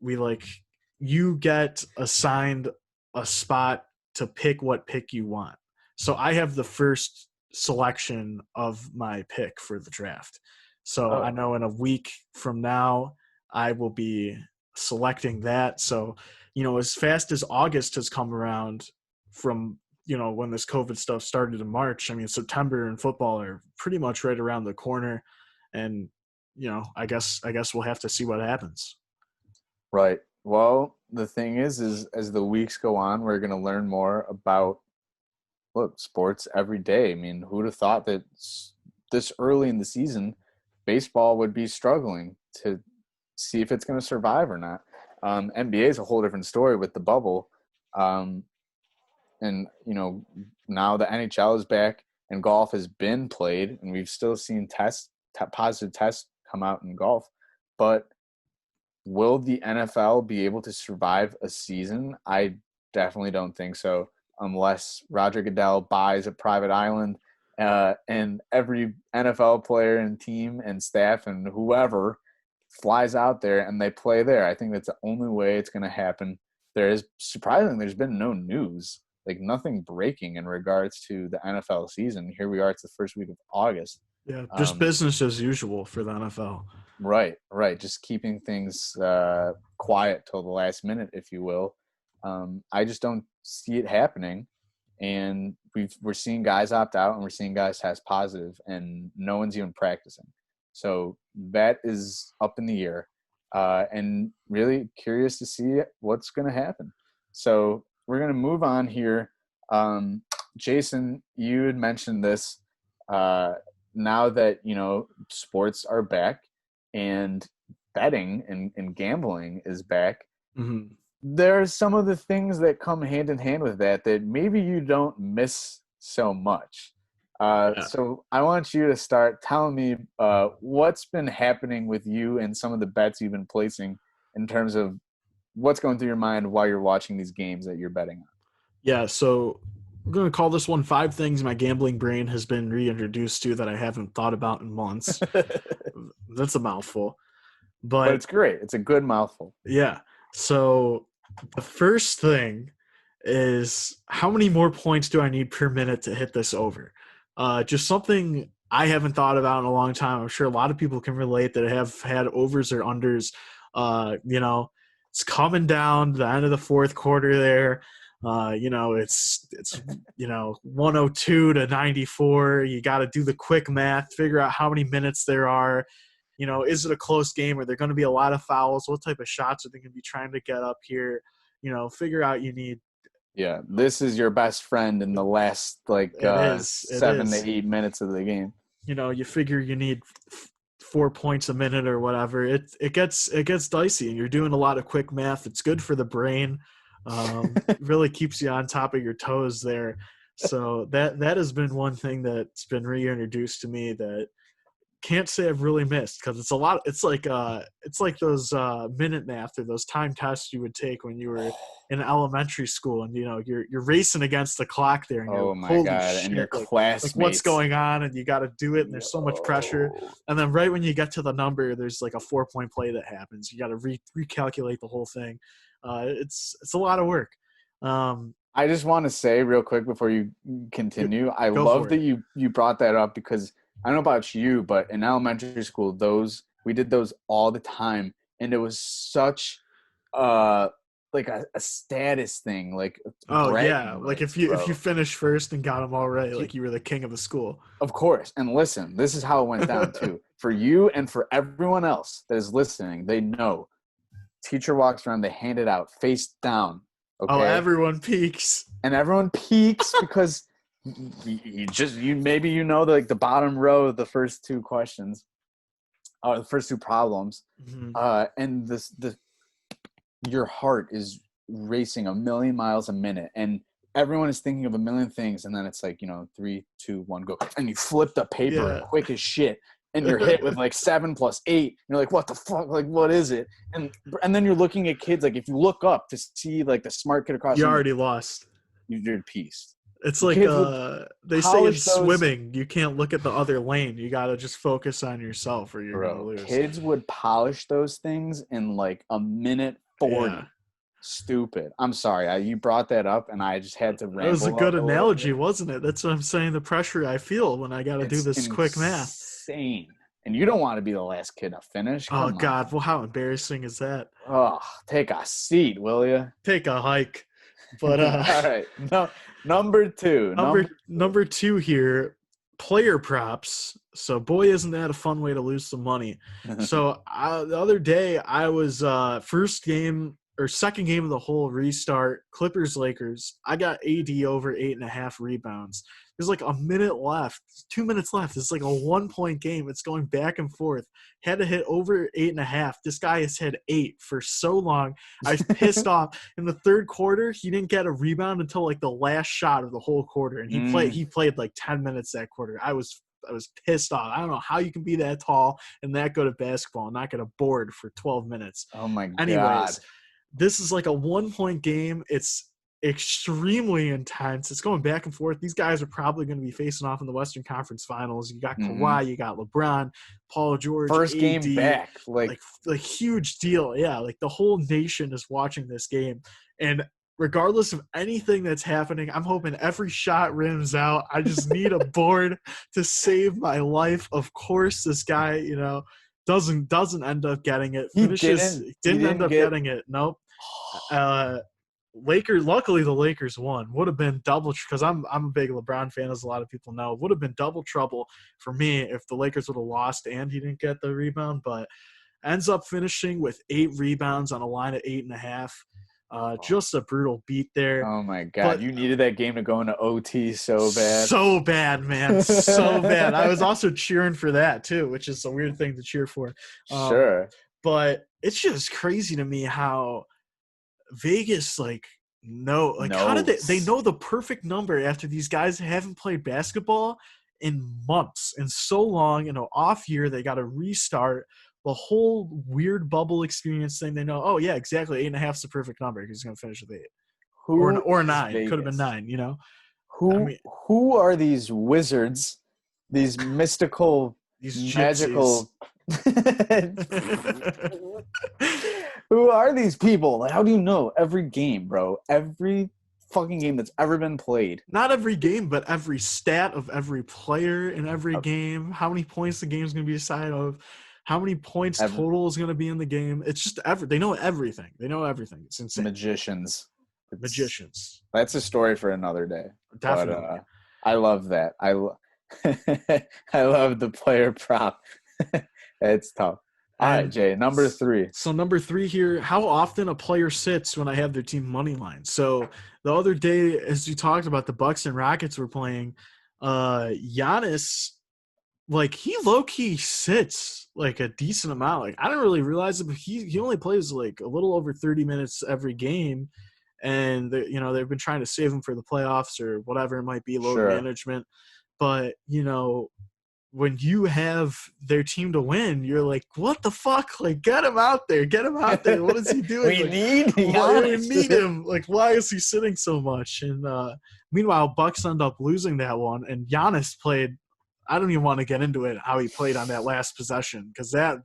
we like you get assigned a spot to pick what pick you want. So I have the first selection of my pick for the draft. So I Oh, know in a week from now, I will be selecting that. So, as fast as August has come around from, when this COVID stuff started in March, I mean, September and football are pretty much right around the corner. And, I guess we'll have to see what happens. right. Well, the thing is as the weeks go on, we're going to learn more about sports every day. I mean, who'd have thought that this early in the season, baseball would be struggling to see if it's going to survive or not. NBA is a whole different story with the bubble. Um, and, now the NHL is back and golf has been played, and we've still seen positive tests come out in golf. But will the NFL be able to survive a season? I definitely don't think so. unless Roger Goodell buys a private island, and every NFL player and team and staff and whoever flies out there and they play there. I think that's the only way it's going to happen. There's been no news, like nothing breaking in regards to the NFL season. Here we are, it's the first week of August. Yeah, just business as usual for the NFL. Right. Just keeping things quiet till the last minute, if you will. I just don't see it happening. And we're seeing guys opt out and we're seeing guys test positive, and no one's even practicing. So that is up in the air, and really curious to see what's going to happen. So we're going to move on here. Jason, you had mentioned this. Now that, sports are back and betting and gambling is back, Mm-hmm. there's some of the things that come hand in hand with that maybe you don't miss so much. Yeah. So I want you to start telling me what's been happening with you and some of the bets you've been placing in terms of what's going through your mind while you're watching these games that you're betting on. Yeah, so we're going to call this one 5 things my gambling brain has been reintroduced to that I haven't thought about in months. That's a mouthful. But it's great. It's a good mouthful. Yeah. So the first thing is, how many more points do I need per minute to hit this over? Just something I haven't thought about in a long time. I'm sure a lot of people can relate that have had overs or unders. It's coming down to the end of the fourth quarter there. It's 102 to 94. You got to do the quick math, figure out how many minutes there are. Is it a close game? Are there going to be a lot of fouls? What type of shots are they going to be trying to get up here? Figure out you need. Yeah, this is your best friend in the last 7 to 8 minutes of the game. You figure you need 4 points a minute or whatever. It gets dicey, and you're doing a lot of quick math. It's good for the brain. Really keeps you on top of your toes there. So that has been one thing that's been reintroduced to me that can't say I've really missed, because it's a lot. It's like those minute math or those time tests you would take when you were in elementary school, and you're racing against the clock there, and you're holy God, shit, and your like classmates, what's going on, and you got to do it, and there's so much pressure, and then right when you get to the number, there's like a 4-point play that happens. You got to recalculate the whole thing. It's a lot of work. I just want to say real quick before you continue, I love that you brought that up, because I don't know about you, but in elementary school, we did those all the time, and it was such like a status thing. Like, like if you finished first and got them all right, like you were the king of the school. Of course. And listen, this is how it went down too. For you and for everyone else that is listening, they know. Teacher walks around, they hand it out face down. Okay? Oh, everyone peeks. And everyone peeks because maybe like the bottom row of the first 2 questions, or the first 2 problems, and your heart is racing a million miles a minute, and everyone is thinking of a million things, and then it's like 3, 2, 1, go, and you flip the paper quick as shit, and you're hit with like 7 + 8. You're like, what the fuck? Like, what is it? And then you're looking at kids, like if you look up to see like the smart kid across, you already lost. You're pieced. It's like they say in swimming, you can't look at the other lane. You got to just focus on yourself, or you're going to lose. Kids would polish those things in like a minute 40. Yeah. Stupid. I'm sorry. You brought that up, and I just had to ramble. That was a good analogy, wasn't it? That's what I'm saying. The pressure I feel when I got to do this quick math. Insane. And you don't want to be the last kid to finish. Come God. Well, how embarrassing is that? Oh, take a seat, will you? Take a hike. But all right. No, number 2. Number 2 here, player props. So boy, isn't that a fun way to lose some money. So the other day I was second game of the whole restart, Clippers-Lakers. I got AD over 8.5 rebounds. There's like a minute left, 2 minutes left. It's like a 1-point game. It's going back and forth. Had to hit over 8.5. This guy has had 8 for so long. I was pissed off. In the third quarter, he didn't get a rebound until like the last shot of the whole quarter, and he played like 10 minutes that quarter. I was pissed off. I don't know how you can be that tall and that good at basketball and not get a board for 12 minutes. Oh my God. Anyways, this is like a 1-point game. It's extremely intense. It's going back and forth. These guys are probably going to be facing off in the Western Conference Finals. You got Mm-hmm. Kawhi, you got LeBron, Paul George, First game AD, back, like huge deal. Yeah, like the whole nation is watching this game, and regardless of anything that's happening, I'm hoping every shot rims out. I just need a board to save my life. Of course, this guy, doesn't end up getting it. he Didn't end didn't up get. getting it. Nope. Lakers. Luckily, the Lakers won. Would have been double because I'm a big LeBron fan, as a lot of people know. Would have been double trouble for me if the Lakers would have lost and he didn't get the rebound. But ends up finishing with 8 rebounds on a line of 8.5. Just a brutal beat there. Oh my God! But You needed that game to go into OT so bad. So bad, man. So bad. I was also cheering for that too, which is a weird thing to cheer for. Sure. But it's just crazy to me how Vegas how did they know the perfect number after these guys haven't played basketball in months, in so long, off year. They got to restart the whole weird bubble experience thing. They know, oh yeah, exactly, 8.5 is the perfect number. He's going to finish with 8 or 9. Could have been 9. Who are these wizards? These mystical, these magical. Who are these people? Like, how do you know every game, bro? Every fucking game that's ever been played. Not every game, but every stat of every player in every game. How many points the game's going to be decided of. How many points total is going to be in the game. It's just they know everything. They know everything. It's insane. Magicians. That's a story for another day. Definitely. But, I love that. I love the player prop. It's tough. All right, Jay, number 3. So number 3 here, how often a player sits when I have their team money line. So the other day, as you talked about, the Bucks and Rockets were playing, Giannis, he low-key sits a decent amount. I didn't really realize it, but he only plays a little over 30 minutes every game. And they've been trying to save him for the playoffs or whatever it might be, load management. But when you have their team to win, you're like, what the fuck? Get him out there. What is he doing? We need him. Why is he sitting so much? And meanwhile, Bucks end up losing that one. And Giannis played. I don't even want to get into it, how he played on that last possession, because I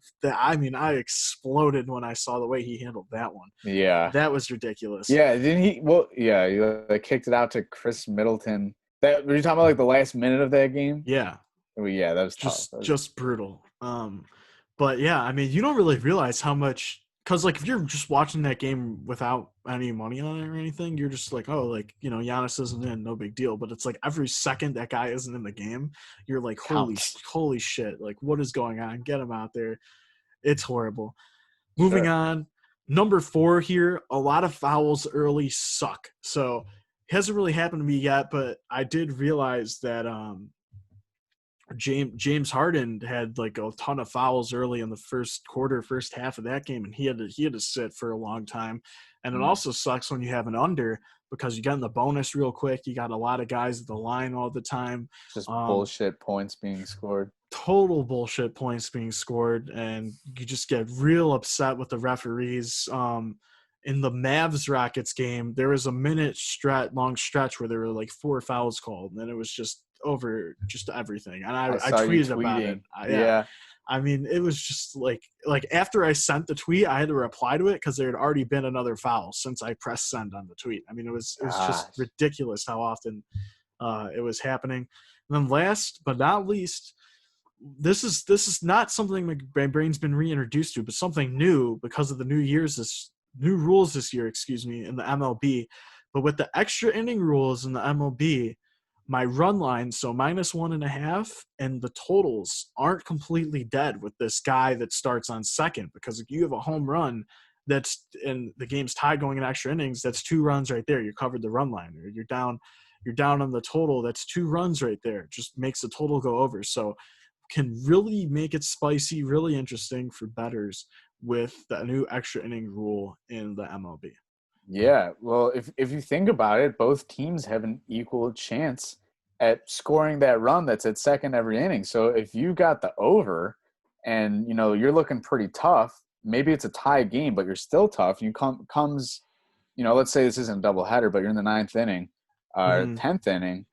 exploded when I saw the way he handled that one. Yeah. That was ridiculous. Yeah, didn't he? Well, yeah, he kicked it out to Chris Middleton. Were you talking about the last minute of that game? Yeah. Well, yeah, that was just brutal. But yeah, you don't really realize how much, because if you're just watching that game without any money on it or anything, you're just Giannis isn't in, no big deal. But it's every second that guy isn't in the game, you're like, holy shit, what is going on? Get him out there. It's horrible. Moving on, number 4 here, a lot of fouls early suck. So it hasn't really happened to me yet, but I did realize that James Harden had a ton of fouls early in the first half of that game, and he had to sit for a long time. And it also sucks when you have an under, because you get in the bonus real quick. You got a lot of guys at the line all the time. Just bullshit points being scored. Total bullshit points being scored, and you just get real upset with the referees. In the Mavs Rockets game, there was a long stretch where there were 4 fouls called, and it was just over just everything. And I tweeted about it. Yeah. It was just after I sent the tweet, I had to reply to it because there had already been another foul since I pressed send on the tweet. It was just ridiculous how often it was happening. And then last but not least, this is not something my brain's been reintroduced to, but something new because of the new rules this year, in the MLB. But with the extra inning rules in the MLB, my run line, so -1.5, and the totals aren't completely dead with this guy that starts on second, because if you have a home run and the game's tied going in extra innings, that's 2 runs right there. You covered the run line. Or you're down on the total, that's 2 runs right there. It just makes the total go over. So can really make it spicy, really interesting for bettors with the new extra inning rule in the MLB. Yeah, well, if you think about it, both teams have an equal chance at scoring that run that's at second every inning. So if you got the over and, you're looking pretty tough, maybe it's a tie game, but you're still tough. You comes let's say this isn't a doubleheader, but you're in the 9th inning or 10th inning,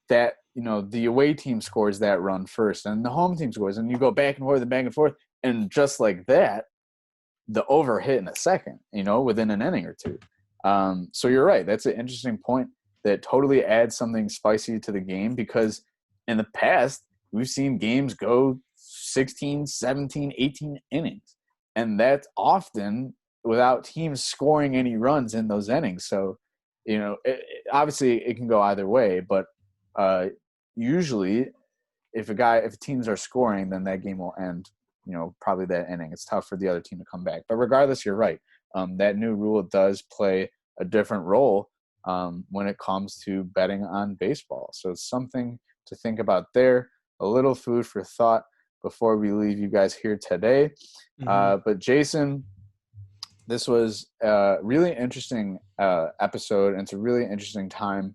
that, the away team scores that run first and the home team scores, and you go back and forth. And just like that, the over hit in a second, within an inning or two. So you're right. That's an interesting point that totally adds something spicy to the game, because in the past, we've seen games go 16, 17, 18 innings. And that's often without teams scoring any runs in those innings. So, obviously it can go either way, but usually if teams are scoring, then that game will end, probably that inning. It's tough for the other team to come back. But regardless, you're right. That new rule does play a different role when it comes to betting on baseball. So it's something to think about there. A little food for thought before we leave you guys here today. But Jason, this was a really interesting episode, and it's a really interesting time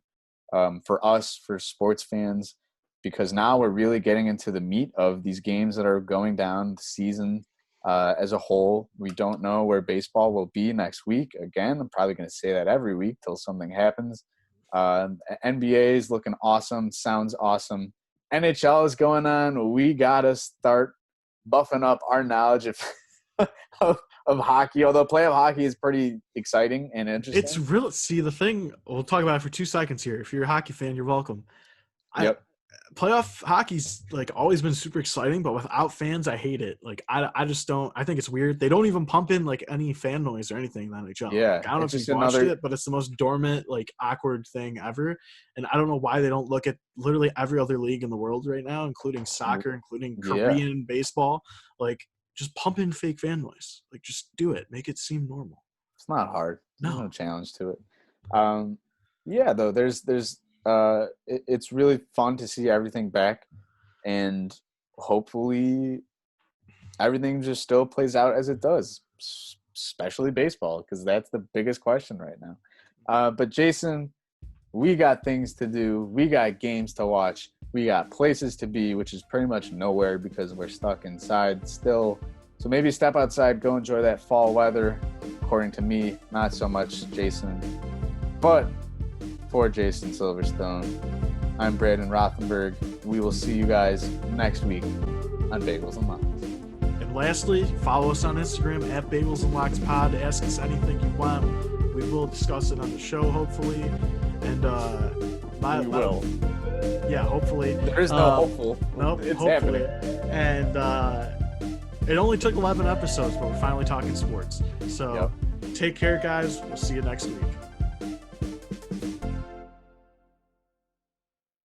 for us, for sports fans, because now we're really getting into the meat of these games that are going down the season as a whole. We don't know where baseball will be next week. Again, I'm probably going to say that every week till something happens. NBA is looking awesome, sounds awesome. NHL is going on. We got to start buffing up our knowledge of hockey, although playoff hockey is pretty exciting and interesting. It's real. See, the thing, we'll talk about it for 2 seconds here. If you're a hockey fan, you're welcome. Yep. Playoff hockey's always been super exciting, but without fans, I hate it. I just don't. I think it's weird. They don't even pump in any fan noise or anything in the NHL. Yeah, I don't know if you've watched it, but it's the most dormant, awkward thing ever. And I don't know why they don't look at literally every other league in the world right now, including soccer, including Korean baseball. Just pump in fake fan noise. Just do it. Make it seem normal. It's not hard. There's no challenge to it. Though there's it's really fun to see everything back, and hopefully everything just still plays out as it does, especially baseball, because that's the biggest question right now. But Jason, we got things to do. We got games to watch. We got places to be, which is pretty much nowhere because we're stuck inside still. So maybe step outside, go enjoy that fall weather. According to me, not so much Jason. But for Jason Silverstone, I'm Brandon Rothenberg. We will see you guys next week on Bagels and Locks. And lastly, follow us on Instagram at Bagels and Locks Pod. Ask us anything you want. We will discuss it on the show, hopefully. And we will. Yeah, hopefully. There's no hopeful. Nope, it's hopefully. happening. And it only took 11 episodes, but we're finally talking sports. So take care, guys. We'll see you next week.